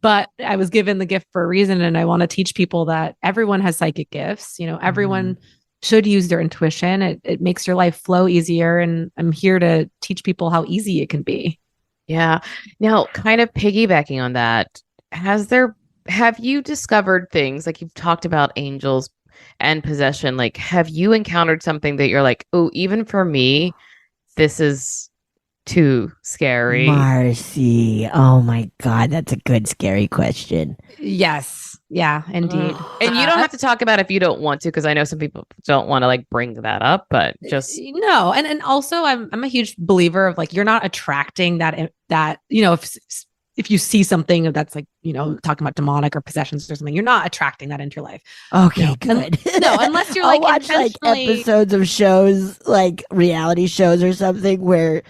But I was given the gift for a reason, and I want to teach people that everyone has psychic gifts. You know, everyone should use their intuition. It makes your life flow easier, and I'm here to teach people how easy it can be. Yeah. Now, kind of piggybacking on that, have you discovered things like you've talked about angels and possession? Like, have you encountered something that you're like, oh, even for me, this is too scary? Marcy, oh my God, that's a good scary question. Yes. Yeah, indeed. And you don't have to talk about it if you don't want to, because I know some people don't want to like bring that up, but just no. And also I'm a huge believer of like, you're not attracting that, you know, if you see something that's like, you know, talking about demonic or possessions or something, you're not attracting that into your life. Okay, good. No, unless you're I'll like watch like episodes of shows, like reality shows or something where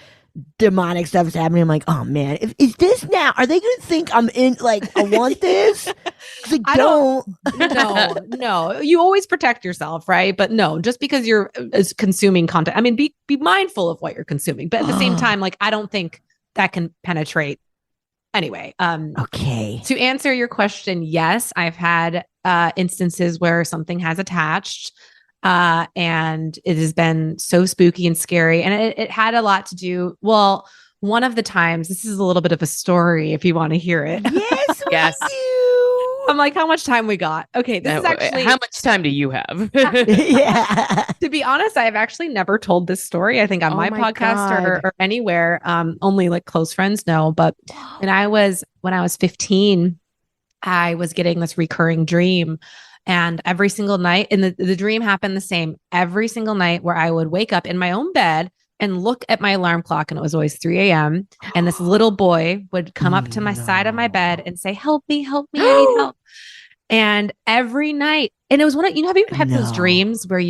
demonic stuff is happening. I'm like, oh man, is this now? Are they gonna think I'm in? Like, I want this? Like, I don't. No. You always protect yourself, right? But no, just because you're consuming content. I mean, be mindful of what you're consuming, but at the same time, like, I don't think that can penetrate. Anyway, okay. To answer your question, yes, I've had instances where something has attached. And it has been so spooky and scary. And it had a lot to do. Well, one of the times, this is a little bit of a story if you want to hear it. Yes, yes. we do. I'm like, how much time we got? Okay, this is actually. How much time do you have? Yeah. To be honest, I've actually never told this story, I think, on my podcast or anywhere. Only like close friends know. But when I was 15, I was getting this recurring dream. And every single night, and the dream happened the same every single night, where I would wake up in my own bed and look at my alarm clock, and it was always 3 a.m. And this little boy would come up to my side of my bed and say, help me, I need help. And every night, and it was have you had those dreams where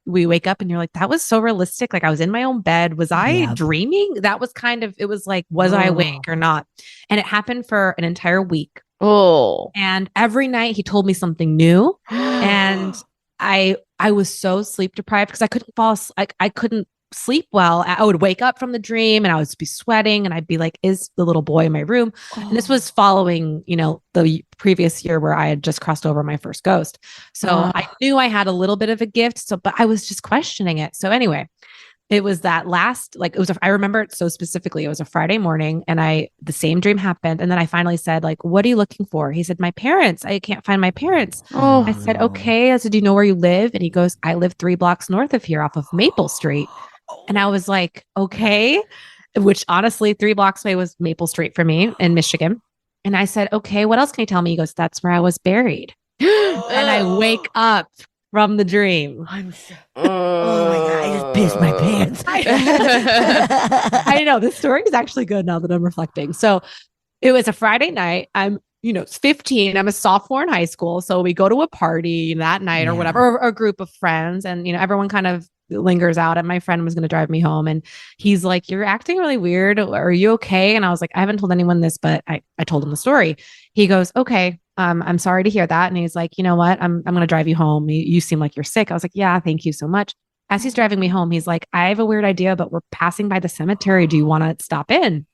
we wake up and you're like, that was so realistic. Like, I was in my own bed. Was I dreaming? That was kind of, it was like, was I awake or not? And it happened for an entire week. Oh, and every night he told me something new, and I was so sleep deprived because I couldn't fall asleep. I couldn't sleep well. I would wake up from the dream and I would be sweating, and I'd be like, is the little boy in my room? And this was following, you know, the previous year where I had just crossed over my first ghost. So I knew I had a little bit of a gift. So, but I was just questioning it. So anyway, it was that last, like, I remember it so specifically. It was a Friday morning, and the same dream happened. And then I finally said, like, what are you looking for? He said, my parents. I can't find my parents. I said, okay. I said, do you know where you live? And he goes, I live 3 blocks north of here off of Maple Street. And I was like, okay, which honestly 3 blocks away was Maple Street for me in Michigan. And I said, okay, what else can you tell me? He goes, that's where I was buried. And I wake up from the dream. Oh my God, I just pissed my pants. I know, this story is actually good now that I'm reflecting. So it was a Friday night. I'm, 15. I'm a sophomore in high school. So we go to a party that night or whatever, or a group of friends, and, everyone kind of lingers out, and my friend was going to drive me home, and he's like, you're acting really weird. Are you okay? And I was like, I haven't told anyone this, but I told him the story. He goes, okay. I'm sorry to hear that. And he's like, you know what? I'm going to drive you home. You seem like you're sick. I was like, yeah, thank you so much. As he's driving me home, he's like, I have a weird idea, but we're passing by the cemetery. Do you want to stop in?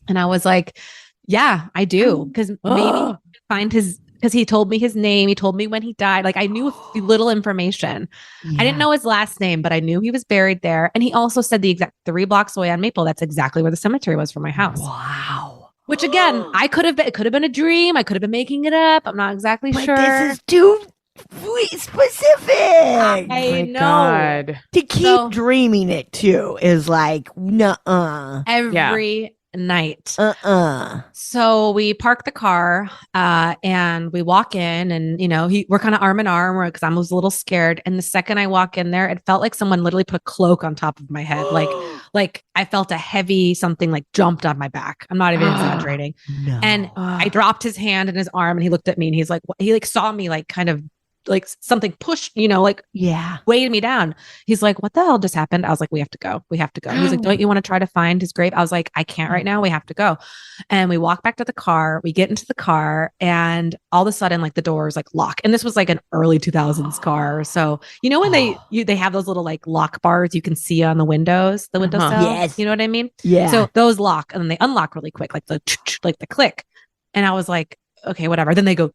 And I was like, yeah, I do. Because maybe he can find because he told me his name. He told me when he died. Like, I knew little information. I didn't know his last name, but I knew he was buried there. And he also said the exact 3 blocks away on Maple, that's exactly where the cemetery was from my house. Wow. Which again, it could have been a dream. I could have been making it up. I'm not exactly sure. This is too specific. I know. God. To keep dreaming it too is like, nuh-uh. Every night. So we park the car and we walk in, and we're kind of arm in arm because I was a little scared. And the second I walk in there, it felt like someone literally put a cloak on top of my head. Like I felt a heavy something like jumped on my back. I'm not even exaggerating. No. And I dropped his hand in his arm, and he looked at me, and he's like, he like saw me like kind of like something pushed, like Yeah. weighed me down. He's like, what the hell just happened? I was like, we have to go. We have to go. He's like, don't you want to try to find his grave? I was like, I can't right now. We have to go. And we walk back to the car. We get into the car and all of a sudden like the doors like lock. And this was like an early 2000s car. So, when they have those little like lock bars you can see on the windows, the windowsill. Yes. You know what I mean? Yeah. So those lock and then they unlock really quick, like the click. And I was like, okay, whatever. Then they go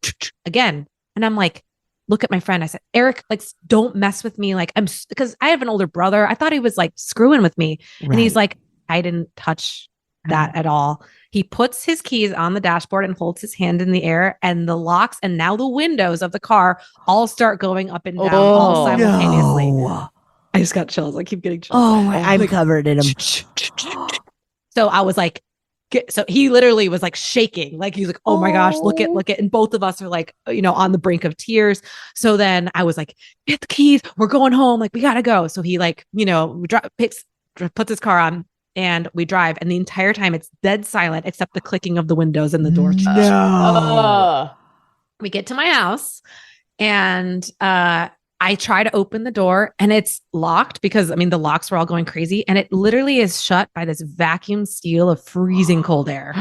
again. And I'm like, look at my friend. I said, Eric, like, don't mess with me. Like, because I have an older brother. I thought he was like screwing with me. Right. And he's like, I didn't touch that at all. He puts his keys on the dashboard and holds his hand in the air, and the locks and now the windows of the car all start going up and down all simultaneously. No. I just got chills. I keep getting chills. Oh my, I'm covered in them. So I was like, so he literally was like shaking, like he's like, oh my gosh, look it. And both of us are like, on the brink of tears. So then I was like, get the keys, we're going home, like we gotta go. So he like, puts his car on and we drive, and the entire time it's dead silent except the clicking of the windows and the door. No. We get to my house and I try to open the door and it's locked because the locks were all going crazy, and it literally is shut by this vacuum seal of freezing cold air,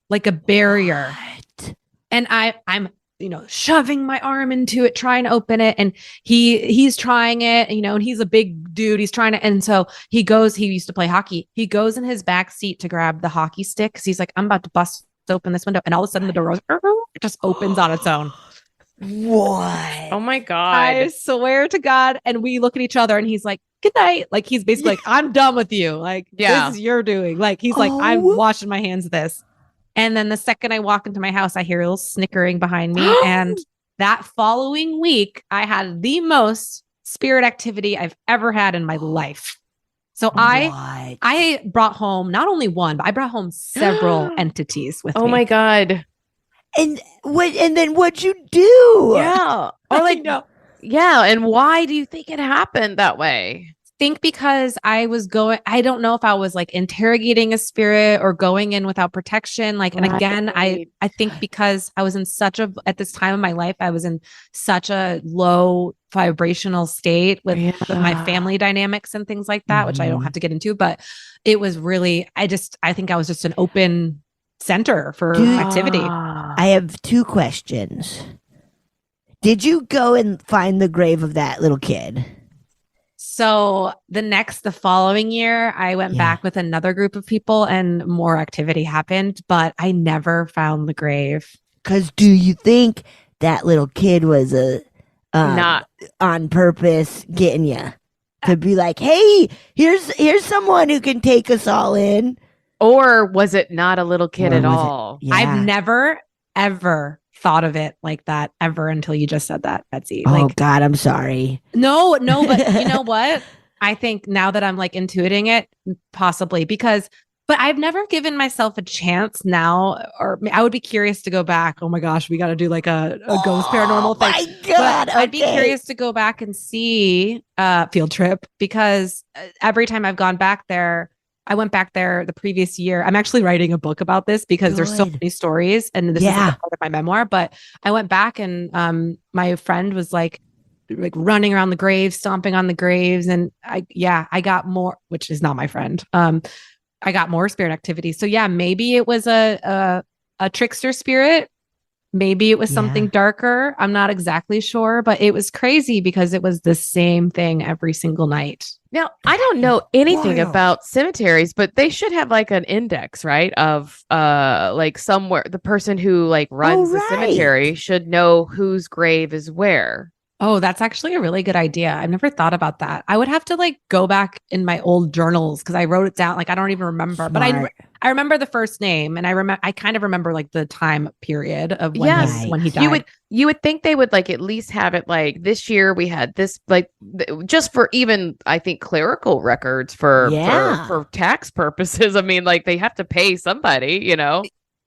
like a barrier. What? And I'm shoving my arm into it, trying to open it, and he's trying it, and he's a big dude. He's trying to, and so he used to play hockey. He goes in his back seat to grab the hockey stick because he's like, I'm about to bust open this window, and all of a sudden the door goes, it just opens on its own. What? Oh my God. I swear to God. And we look at each other and he's like, good night. Like he's basically like, I'm done with you. Like, this is your doing. Like, he's like, I'm washing my hands of this. And then the second I walk into my house, I hear a little snickering behind me. And that following week, I had the most spirit activity I've ever had in my life. So I brought home not only one, but I brought home several entities with me. Oh my God. And then what'd you do? Yeah. Or like, no. Yeah. And why do you think it happened that way? Think because I don't know if I was like interrogating a spirit or going in without protection. Like, and again, I think because I was at this time of my life, I was in such a low vibrational state with my family dynamics and things like that, which I don't have to get into, but it was really, I think I was just an open center for activity. I have 2 questions. Did you go and find the grave of that little kid? So the following year, I went back with another group of people and more activity happened, but I never found the grave. Because do you think that little kid was not on purpose getting you to be like, hey, here's someone who can take us all in? Or was it not a little kid at all? Yeah. I've never, ever thought of it like that ever until you just said that, Betsy. Oh God, I'm sorry. No, but you know what? I think now that I'm like intuiting it, possibly but I've never given myself a chance now, or I would be curious to go back. Oh my gosh, we got to do like a ghost paranormal thing. My God, I'd be curious to go back and see field trip, because every time I've gone back there, I went back there the previous year. I'm actually writing a book about this because there's so many stories, and this is part of my memoir. But I went back and my friend was like running around the graves, stomping on the graves, and I got more, which is not my friend. I got more spirit activity. So yeah, maybe it was a trickster spirit. Maybe it was something darker. I'm not exactly sure, but it was crazy because it was the same thing every single night. Now, I don't know anything about cemeteries, but they should have like an index, right? Of like somewhere the person who like runs the cemetery should know whose grave is where. Oh, that's actually a really good idea. I've never thought about that. I would have to like go back in my old journals because I wrote it down. Like I don't even remember, but I remember the first name, and I kind of remember like the time period of when he died. You would think they would like at least have it like this year we had this, like just for even I think clerical records for tax purposes. I mean, like they have to pay somebody, you know.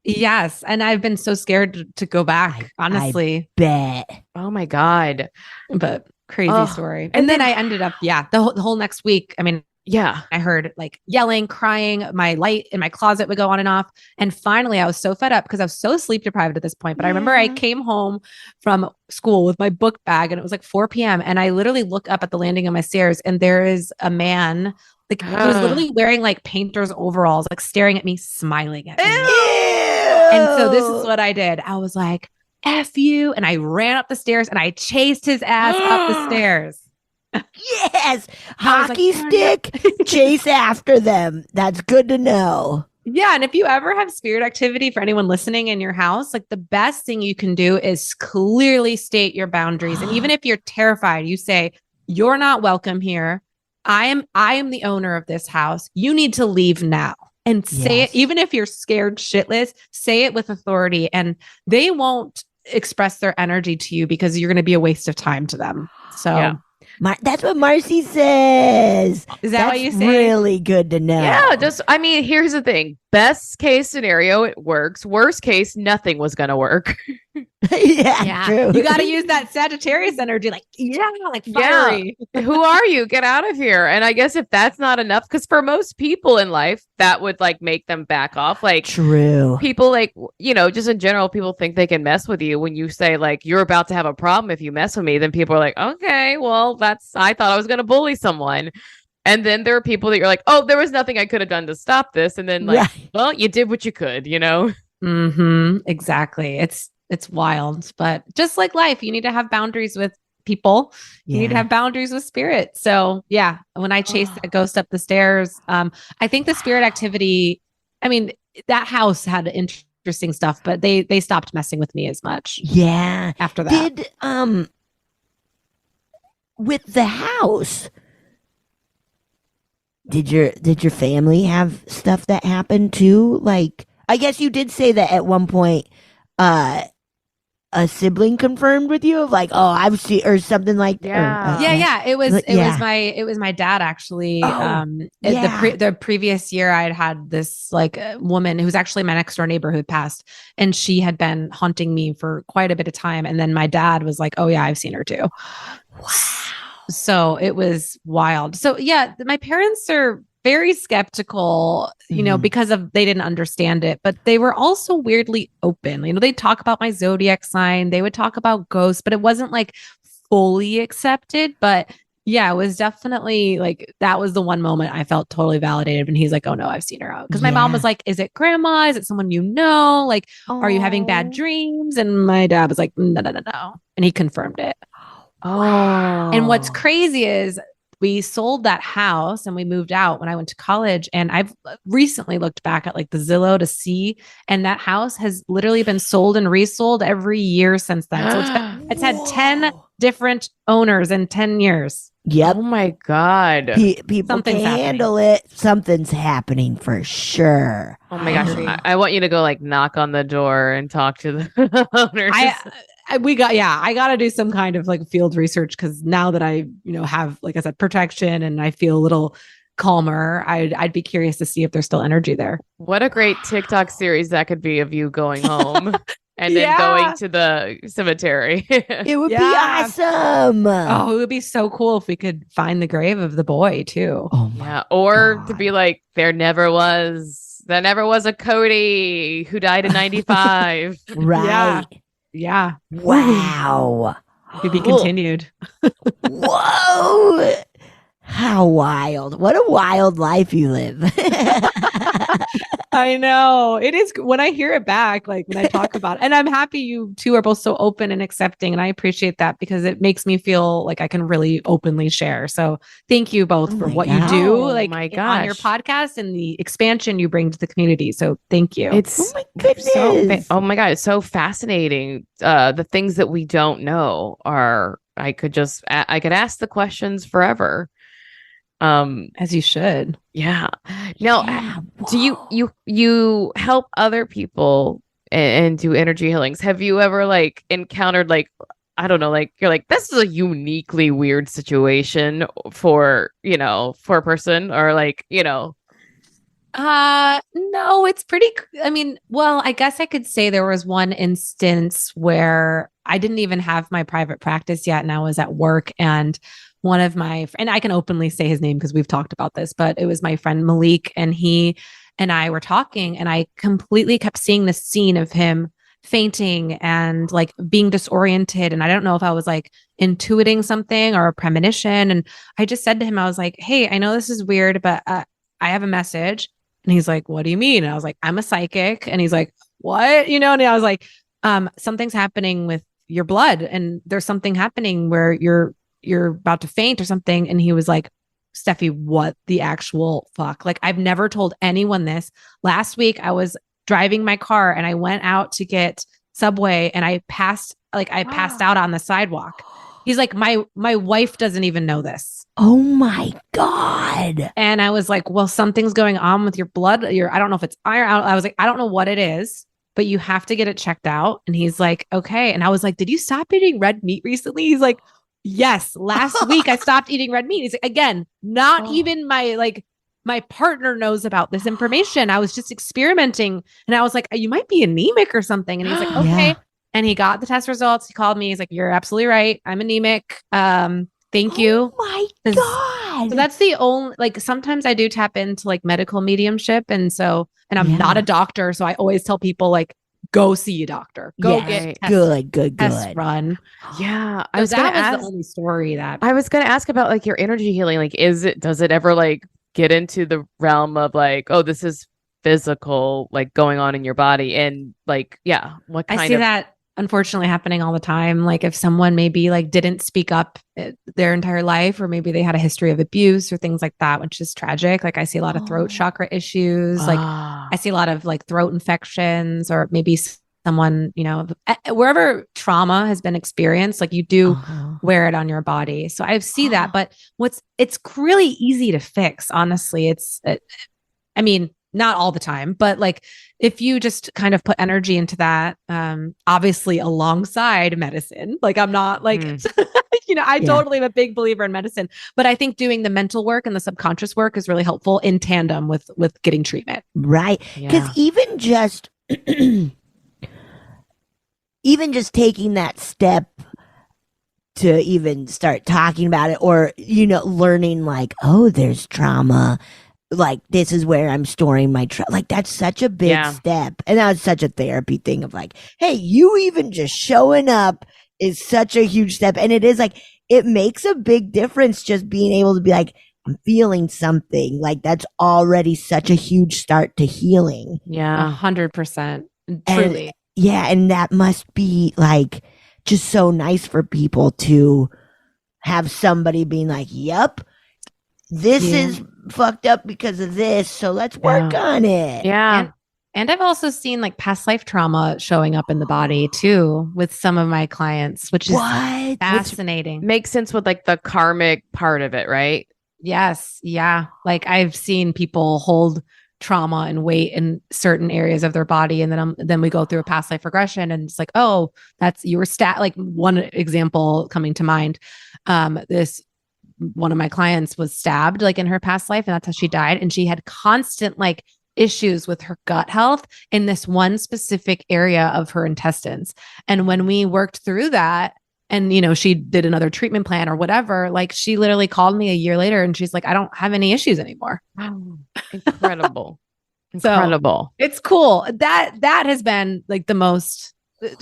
Yes. And I've been so scared to go back, honestly. I bet. Oh my God. But crazy story. And then I ended up, the whole next week. I mean, Yeah. I heard like yelling, crying. My light in my closet would go on and off. And finally, I was so fed up because I was so sleep deprived at this point. But I remember I came home from school with my book bag and it was like 4 p.m. And I literally look up at the landing of my stairs and there is a man, like he was literally wearing like painter's overalls, like staring at me, smiling at me. And so this is what I did. I was like, F you. And I ran up the stairs and I chased his ass up the stairs. Yes, hockey stick, chase after them. That's good to know. Yeah. And if you ever have spirit activity for anyone listening in your house, like the best thing you can do is clearly state your boundaries. And even if you're terrified, you say, you're not welcome here. I am the owner of this house. You need to leave now. And say it, even if you're scared shitless, say it with authority and they won't express their energy to you because you're going to be a waste of time to them. So that's what Marcy says. Is that what you say? Really good to know. Yeah, I mean, here's the thing. Best case scenario, it works. Worst case, nothing was going to work. Yeah, true. You got to use that Sagittarius energy, like fiery. Yeah. Who are you? Get out of here. And I guess if that's not enough, because for most people in life, that would like make them back off. Like, true. People like, just in general, people think they can mess with you when you say like, you're about to have a problem if you mess with me. Then people are like, okay, well, I thought I was going to bully someone. And then there are people that you're like, oh, there was nothing I could have done to stop this. And then like, well, you did what you could, Mm-hmm. Exactly. It's wild, but just like life, you need to have boundaries with people. You need to have boundaries with spirit. So yeah, when I chased that ghost up the stairs, I think the spirit activity, I mean, that house had interesting stuff, but they stopped messing with me as much. Yeah. After that. Did, with the house, did your family have stuff that happened too? Like, I guess you did say that at one point, a sibling confirmed with you of like, oh, I've seen, or something like that. Yeah. It was my dad actually. The previous year I had this like woman who was actually my next door neighbor who had passed, and she had been haunting me for quite a bit of time. And then my dad was like, oh yeah, I've seen her too. Wow. So it was wild. So yeah, my parents are very skeptical, because they didn't understand it, but they were also weirdly open. They'd talk about my zodiac sign. They would talk about ghosts, but it wasn't like fully accepted. But yeah, it was definitely like, that was the one moment I felt totally validated. And he's like, oh no, I've seen her out. Because my mom was like, is it grandma? Is it someone you know? Like, are you having bad dreams? And my dad was like, no. And he confirmed it. Oh. And what's crazy is we sold that house and we moved out when I went to college. And I've recently looked back at like the Zillow to see, and that house has literally been sold and resold every year since then. So it's had 10 different owners in 10 years. Yep. Oh my God. People Something's can handle it. Something's happening for sure. Oh my gosh. I want you to go like knock on the door and talk to the owners. I got to do some kind of like field research, because now that I, have, like I said, protection and I feel a little calmer, I'd be curious to see if there's still energy there. What a great TikTok series that could be of you going home and then going to the cemetery. It would be awesome. Oh, it would be so cool if we could find the grave of the boy too. Oh my Or God. to be like, there never was a Cody who died in 95. Right. Yeah. Wow. To be continued. Whoa. How wild. What a wild life you live. I know. It is when I hear it back, like when I talk about it. And I'm happy you two are both so open and accepting. And I appreciate that, because it makes me feel like I can really openly share. So thank you both for what you do, like on your podcast and the expansion you bring to the community. So thank you. It's Oh my goodness. oh my God, it's so fascinating. The things that we don't know are, I could ask the questions forever. As you should. Yeah. Now, do you help other people and do energy healings? Have you ever like encountered like, I don't know, like you're like, this is a uniquely weird situation for a person, or like, No, it's pretty, I guess I could say there was one instance where I didn't even have my private practice yet, and I was at work, and one of and I can openly say his name because we've talked about this, but it was my friend Malik, and he and I were talking, and I completely kept seeing this scene of him fainting and like being disoriented. And I don't know if I was like intuiting something or a premonition. And I just said to him, I was like, hey, I know this is weird, but I have a message. And he's like, what do you mean? And I was like, I'm a psychic. And he's like, what? You know, and I was like, something's happening with your blood, and there's something happening where you're about to faint or something. And he was like, Steffi, what the actual fuck? Like, I've never told anyone this. Last week I was driving my car and I went out to get Subway, and I passed out on the sidewalk. He's like, my wife doesn't even know this. Oh my God. And I was like, well, something's going on with your blood. I don't know if it's iron. I was like, I don't know what it is, but you have to get it checked out. And he's like, okay. And I was like, did you stop eating red meat recently? He's like, yes, last week I stopped eating red meat. He's like, again, not even my partner knows about this information. I was just experimenting. And I was like, you might be anemic or something. And he's like, okay. Yeah. And he got the test results. He called me. He's like, you're absolutely right. I'm anemic. Thank you. Oh my God. So that's the only, like, sometimes I do tap into like medical mediumship. And I'm not a doctor. So I always tell people, like, go see a doctor. Go get good. Test run. Yeah. So that was the only story that I was going to ask about, like, your energy healing. Like, does it ever like get into the realm of like, oh, this is physical, like going on in your body? And like, yeah, what kind of... I see that unfortunately happening all the time. Like, if someone maybe like didn't speak up their entire life, or maybe they had a history of abuse or things like that, which is tragic. Like, I see a lot of throat chakra issues. Like, I see a lot of like throat infections, or maybe someone, you know, wherever trauma has been experienced, like, you do wear it on your body. So I see that, but it's really easy to fix. Honestly, I mean, not all the time, but like, if you just kind of put energy into that, obviously alongside medicine, like, I'm not like, you know, I totally am a big believer in medicine, but I think doing the mental work and the subconscious work is really helpful in tandem with getting treatment. Right. Because even just taking that step to even start talking about it, or, you know, learning like, oh, there's trauma, like, this is where I'm storing my like, that's such a big step. And that was such a therapy thing of like, hey, you even just showing up is such a huge step. And it is like, it makes a big difference just being able to be like, I'm feeling something. Like, that's already such a huge start to healing. Yeah, 100%. Truly. And that must be like just so nice for people to have somebody being like, yep, this is fucked up because of this, so let's work on it. And I've also seen like past life trauma showing up in the body too with some of my clients, which is fascinating. Which makes sense with like the karmic part of it, right? Yes. Yeah. Like, I've seen people hold trauma and weight in certain areas of their body, and then we go through a past life regression, and it's like, oh, that's, you were like, one example coming to mind, one of my clients was stabbed like in her past life, and that's how she died. And she had constant like issues with her gut health in this one specific area of her intestines. And when we worked through that, and, you know, she did another treatment plan or whatever, like, she literally called me a year later and she's like, I don't have any issues anymore. Wow. Incredible. Incredible. So it's cool. That has been like the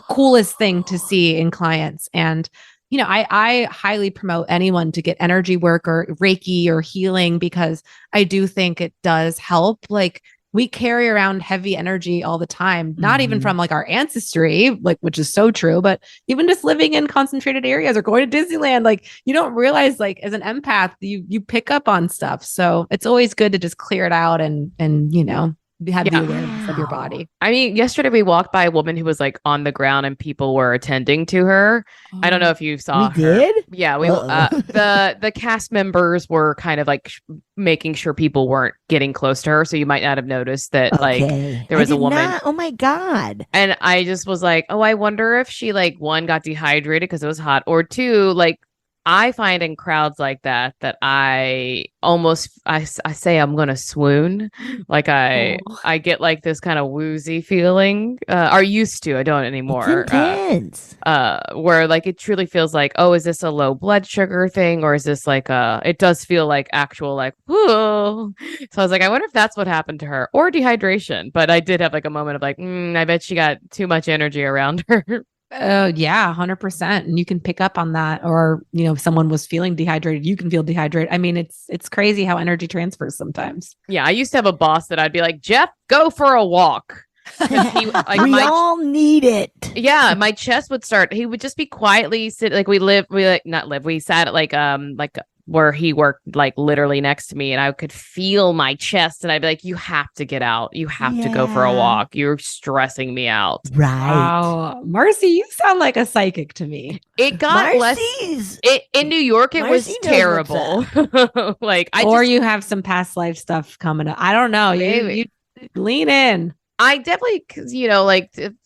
coolest thing to see in clients. And, you know, I highly promote anyone to get energy work or Reiki or healing, because I do think it does help. Like, we carry around heavy energy all the time, not even from like our ancestry, like, which is so true, but even just living in concentrated areas or going to Disneyland, like, you don't realize, like, as an empath, you pick up on stuff. So it's always good to just clear it out and, you know, have the awareness of your body. I mean, yesterday we walked by a woman who was like on the ground and people were attending to her. I don't know if you saw her. Did? Yeah, the cast members were kind of like making sure people weren't getting close to her, so you might not have noticed that like there was a woman. Oh my God. And I just was like, oh, I wonder if she, like, one, got dehydrated because it was hot, or two, like, I find in crowds like that I almost I say I'm gonna swoon, like I get like this kind of woozy feeling. Or used to, I don't It's anymore. intense. Where like it truly feels like, oh, is this a low blood sugar thing, or is this like it does feel like actual like, whoa. So I was like, I wonder if that's what happened to her, or dehydration. But I did have like a moment of like, I bet she got too much energy around her. Oh yeah, 100%. And you can pick up on that. Or, if someone was feeling dehydrated, you can feel dehydrated. I mean, it's crazy how energy transfers sometimes. Yeah, I used to have a boss that I'd be like, Jeff, go for a walk. We all need it. Yeah, my chest would start. He would just be quietly sit like we sat at like where he worked like literally next to me, and I could feel my chest, and I'd be like, you have to get out. You have to go for a walk. You're stressing me out. Right. Wow. Marcy, you sound like a psychic to me. It got Marcy's in New York, it was Marcy knows terrible. Like you have some past life stuff coming up. I don't know. You lean in. I definitely,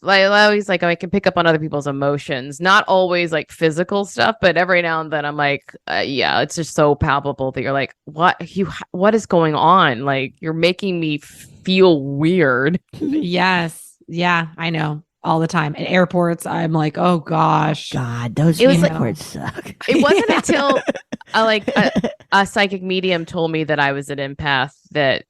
I always like I can pick up on other people's emotions, not always like physical stuff, but every now and then I'm like, yeah, it's just so palpable that you're like, what is going on? Like you're making me feel weird. Yes. Yeah, I know. All the time at airports, I'm like, oh gosh, God, those airports suck. It wasn't until a psychic medium told me that I was an empath that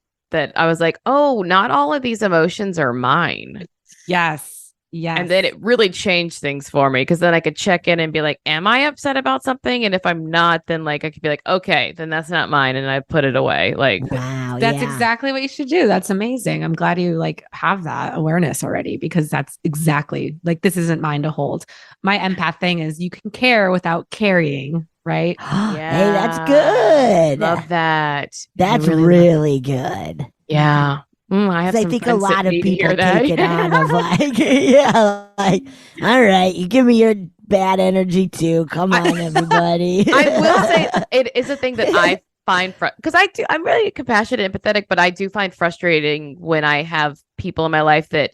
I was like, oh, not all of these emotions are mine. Yes. And then it really changed things for me, because then I could check in and be like, am I upset about something? And if I'm not, then like I could be like, okay, then that's not mine, and I put it away. Like, wow, that's exactly what you should do. That's amazing. I'm glad you like have that awareness already, because that's exactly like, this isn't mine to hold. My empath thing is you can care without carrying. Right? Yeah. Hey, that's good. Love that. That's really good. Yeah. I think a lot of people take it on of like, yeah, like, all right, you give me your bad energy too. Come on, everybody. I will say it is a thing that I find because I'm really compassionate and empathetic, but I do find frustrating when I have people in my life that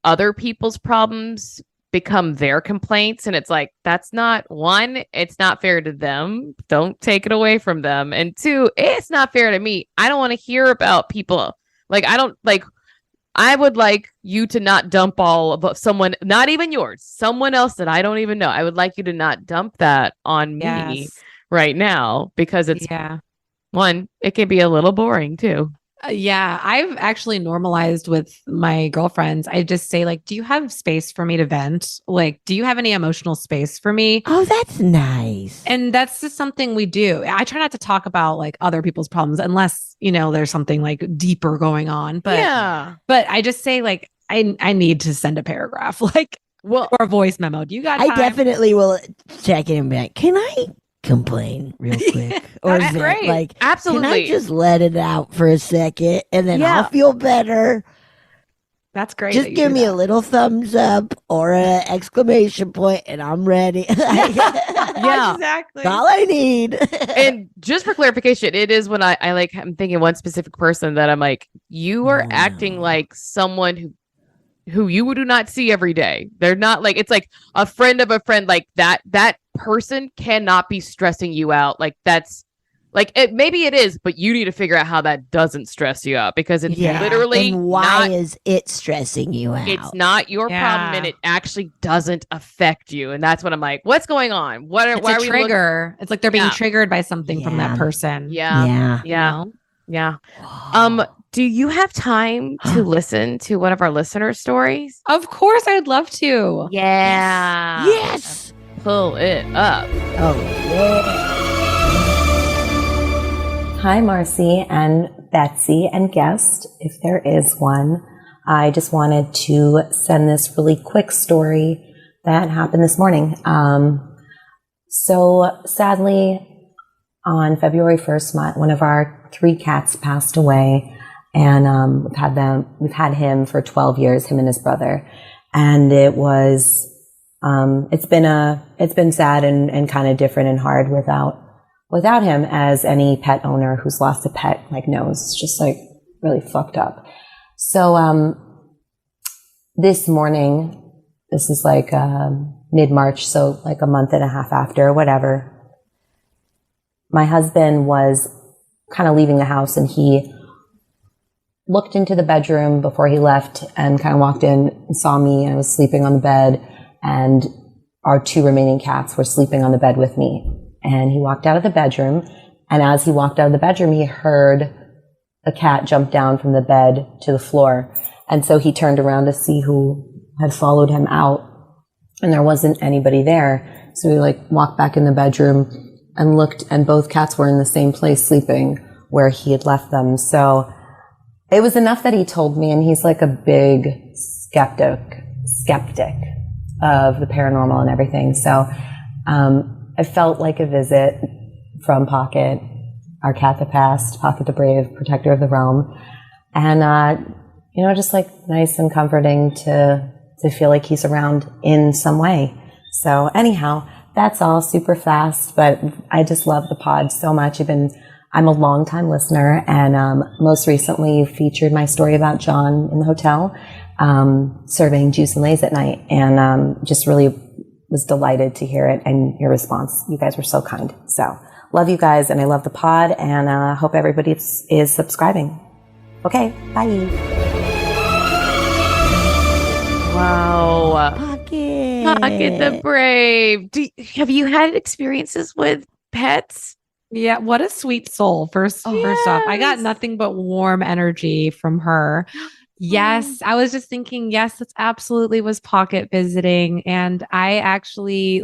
other people's problems become their complaints, and it's like, that's not, one, it's not fair to them, don't take it away from them, and two, it's not fair to me. I don't want to hear about people like, I would like you to not dump all of someone, not even yours, someone else that I don't even know. I would like you to not dump that on me right now, because it's one, it can be a little boring too. Yeah, I've actually normalized with my girlfriends. I just say like, do you have space for me to vent? Like, do you have any emotional space for me? Oh, that's nice. And that's just something we do. I try not to talk about like other people's problems unless, there's something like deeper going on. But but I just say like, I need to send a paragraph, like, or a voice memo. Do you got time? I definitely will check in and be like, can I complain real quick? Or is it like, absolutely, can I just let it out for a second and then I'll feel better? That's great. Just give me a little thumbs up or an exclamation point and I'm ready. Yeah, exactly. That's all I need. And just for clarification, it is when I'm thinking one specific person that I'm like, you are acting like someone who you do not see every day. They're not like, it's like a friend of a friend, like that person cannot be stressing you out. Like that's like, maybe it is, but you need to figure out how that doesn't stress you out, because it's literally and why is it stressing you out? It's not your problem, and it actually doesn't affect you. And that's what I'm like, what's going on? Why are we trigger? It's like they're being triggered by something from that person. Yeah. Do you have time to listen to one of our listener stories? Of course, I'd love to. Yeah. Yes. Pull it up. Oh, yeah. Hi, Marcy and Betsy and guest, if there is one. I just wanted to send this really quick story that happened this morning. So sadly, on February 1st, one of our 3 cats passed away, and we've had him for 12 years, him and his brother. And it was, it's been sad and kind of different and hard without him, as any pet owner who's lost a pet like knows. It's just like really fucked up. So this morning, this is like mid-March, so like a month and a half after, whatever, my husband was kind of leaving the house, and he looked into the bedroom before he left and kind of walked in and saw me. I was sleeping on the bed, and our 2 remaining cats were sleeping on the bed with me. And he walked out of the bedroom, and as he walked out of the bedroom, he heard a cat jump down from the bed to the floor. And so he turned around to see who had followed him out, and there wasn't anybody there. So he walked back in the bedroom and looked, and both cats were in the same place sleeping where he had left them. So it was enough that he told me, and he's like a big skeptic of the paranormal and everything. So I felt like a visit from Pocket, our cat that passed, Pocket the Brave, protector of the realm. And, just nice and comforting to feel like he's around in some way. So anyhow, that's all super fast, but I just love the pod so much. I'm a long-time listener, and most recently you featured my story about John in the hotel, serving juice and lays at night, and just really was delighted to hear it and your response. You guys were so kind. So love you guys, and I love the pod, and hope everybody is subscribing. Okay, bye. Wow. Pocket the Brave. Have you had experiences with pets? Yeah, what a sweet soul. First off, I got nothing but warm energy from her. Yes, I was just thinking, yes, that's absolutely was Pocket visiting. And I actually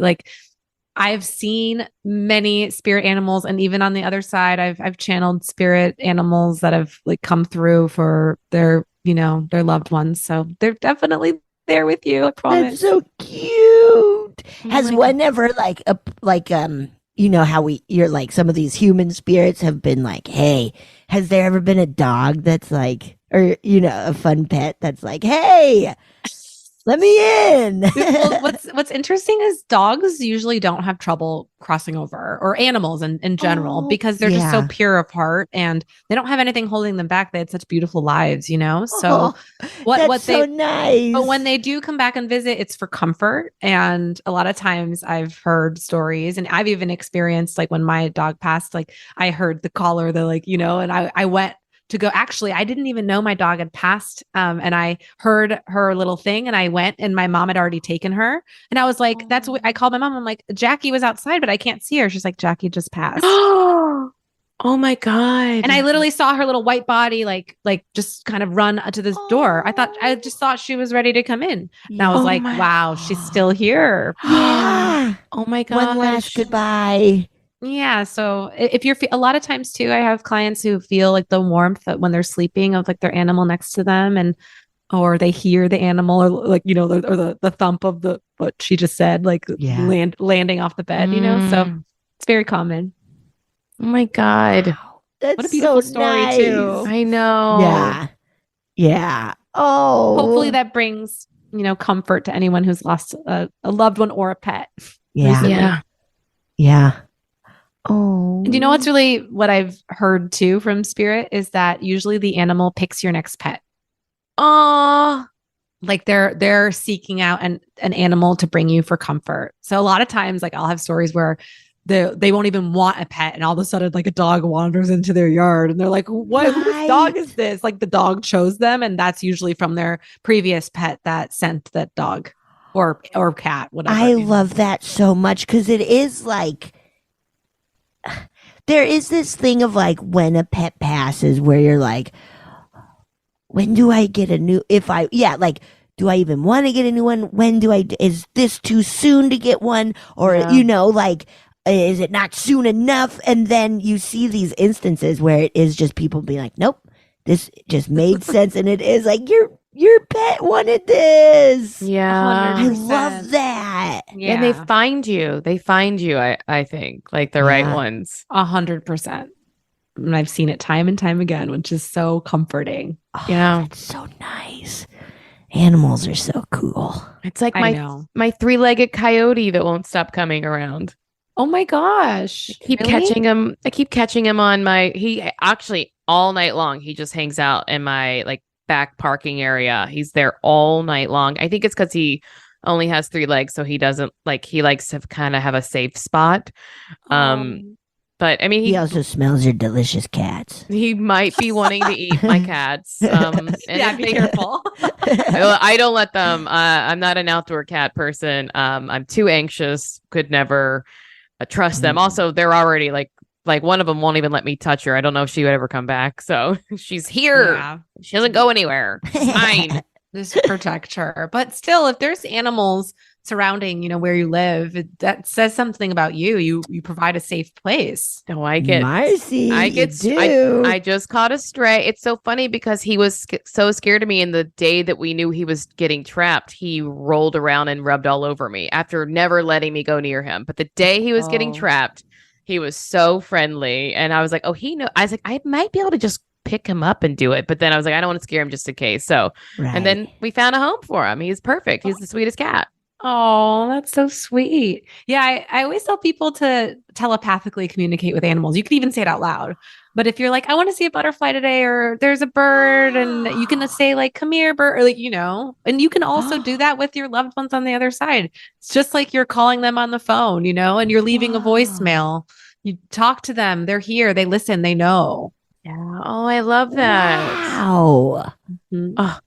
I've seen many spirit animals, and even on the other side, I've channeled spirit animals that have come through for their loved ones. So they're definitely there with you. I promise. That's so cute. Has one ever how you're some of these human spirits have been hey, has there ever been a dog that's or a fun pet that's hey, let me in? Well, what's interesting is dogs usually don't have trouble crossing over, or animals in general, because they're just so pure of heart, and they don't have anything holding them back. They had such beautiful lives, So that's so nice. But when they do come back and visit, it's for comfort. And a lot of times I've heard stories, and I've even experienced when my dog passed, I heard the caller, and I went to go. Actually, I didn't even know my dog had passed. And I heard her little thing, and I went, and my mom had already taken her. And I was like, that's what I called my mom. I'm like, Jackie was outside, but I can't see her. She's like, Jackie just passed. Oh my God. And I literally saw her little white body, just kind of run to this door. I just thought she was ready to come in. And I was wow, she's still here. Yeah. Oh my God. One last goodbye. Yeah. So if you're a lot of times too, I have clients who feel the warmth that when they're sleeping of their animal next to them, or they hear the animal, or the thump of what she just said, landing off the bed, so it's very common. Oh my God. Wow. That's what a beautiful so story nice. too. I know. Yeah. Yeah. Oh, hopefully that brings, comfort to anyone who's lost a loved one or a pet. Yeah. Recently. Yeah. Yeah. Oh. And what I've heard too from spirit is that usually the animal picks your next pet. Oh, they're seeking out an animal to bring you for comfort. So a lot of times, I'll have stories where they won't even want a pet, and all of a sudden a dog wanders into their yard, and they're like, what whose dog is this? The dog chose them, and that's usually from their previous pet that sent that dog or cat, whatever. I love that so much, because it is there is this thing of when a pet passes where you're when do I get a new, do I even want to get a new one? When is this too soon to get one? Or, is it not soon enough? And then you see these instances where it is just people being nope, this just made sense. And it is your pet wanted this. yeah. 100%. I love that. Yeah. And they find you, I think, the right ones. 100%. And I've seen it time and time again, which is so comforting. Oh, Yeah. that's so nice. Animals are so cool. It's I know. my 3-legged coyote that won't stop coming around. Oh my gosh. I keep catching him on he actually all night long. He just hangs out in my back parking area. He's there all night long. I think it's because he only has 3 legs, so he doesn't he likes to kind of have a safe spot. But I mean, He also smells your delicious cats. he might be wanting to eat my cats. And Yeah, if be they- careful. I don't let them. I'm not an outdoor cat person. I'm too anxious. Could never trust them. Also, they're already like one of them won't even let me touch her. I don't know if she would ever come back. So she's here. Yeah. She doesn't go anywhere. She's mine. Just protect her. But still, if there's animals surrounding, where you live, that says something about you. You provide a safe place. No, I get Marcy, I get you do. I just caught a stray. It's so funny because he was so scared of me, and the day that we knew he was getting trapped, he rolled around and rubbed all over me after never letting me go near him. But the day he was getting Oh. trapped, he was so friendly, and I was like, "Oh, I was like, I might be able to just pick him up and do it." But then I was like, I don't want to scare him just in case. So, Right. and then we found a home for him. He's perfect. He's the sweetest cat. Oh, that's so sweet. Yeah, I always tell people to telepathically communicate with animals. You can even say it out loud. But if you're like, I want to see a butterfly today, or there's a bird, and you can say like, come here, bird, or like, and you can also do that with your loved ones on the other side. It's just like you're calling them on the phone, and you're leaving a voicemail. You talk to them. They're here. They listen. They know. Yeah. Oh, I love that. Wow. Mhm. Oh,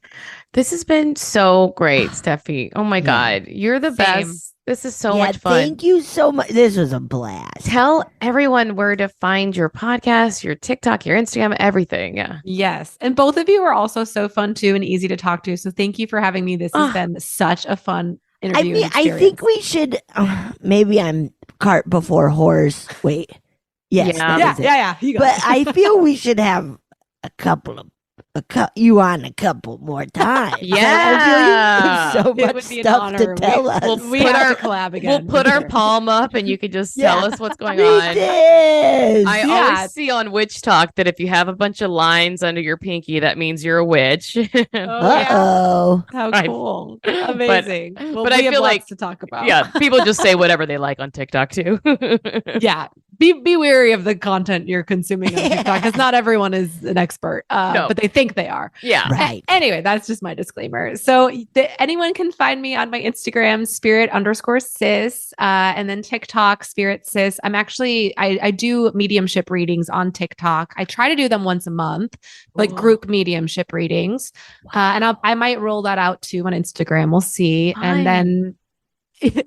this has been so great, Steffi. Oh my Yeah. God. You're the Same. best. This is so Yeah, much fun. Thank you so much. This was a blast. Tell everyone where to find your podcast, your TikTok, your Instagram, everything. Yeah. Yes. And both of you are also so fun too and easy to talk to. So thank you for having me. This has been such a fun I interview. mean, and I think experience. we should. Maybe I'm cart before horse. Wait. Yes. Yeah. that is it. yeah. You got But it. I feel we should have a couple of you on a couple more times. I feel Yeah. you have so It much would be an stuff honor. to tell us. we'll we put have our- to collab again. We'll put for our sure. palm up and you can just Yeah. tell us what's going Read on. this. I Yeah. always see on Witch Talk that if you have a bunch of lines under your pinky, that means you're a witch. Oh, yeah. Uh-oh. How I- cool. but- Amazing. Well, but I we have feel lots like- to talk about. Yeah, people just say whatever they like on TikTok too. Yeah. Be wary of the content you're consuming on TikTok because not everyone is an expert, No. but they think they are. Yeah. Right. Anyway, that's just my disclaimer. So anyone can find me on my Instagram, spirit_sis, and then TikTok, spirit sis. I'm actually, I do mediumship readings on TikTok. I try to do them once a month, like Ooh. group mediumship readings. And I might roll that out too on Instagram. We'll see. Fun. And then,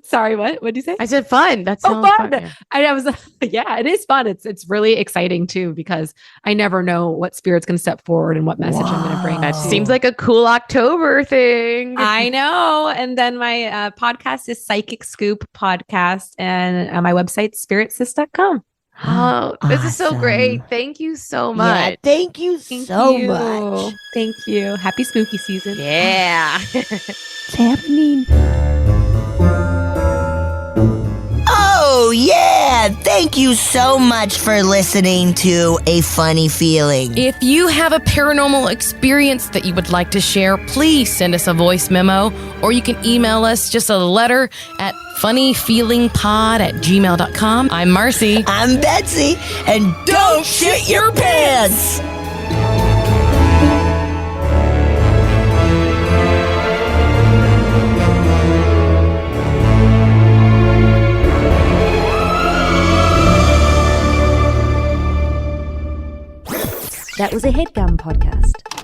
sorry, what did you say? I said fun. That Oh, sounds fun. fun. Yeah. I was, yeah, it is fun. It's really exciting too because I never know what spirit's going to step forward and what message I'm going to bring. Wow. That to- seems like a cool October thing. I know. And then my podcast is Psychic Scoop Podcast, and my website spiritsis.com. Oh, this is so Awesome. great. Thank you so Yeah, much. thank you Thank so you. much. Thank you. Happy spooky season. Yeah. What's happening? Oh, yeah. Thank you so much for listening to A Funny Feeling. If you have a paranormal experience that you would like to share, please send us a voice memo or you can email us just a letter at funnyfeelingpod@gmail.com. I'm Marcy. I'm Betsy, and don't shit your pants. That was a headgum podcast.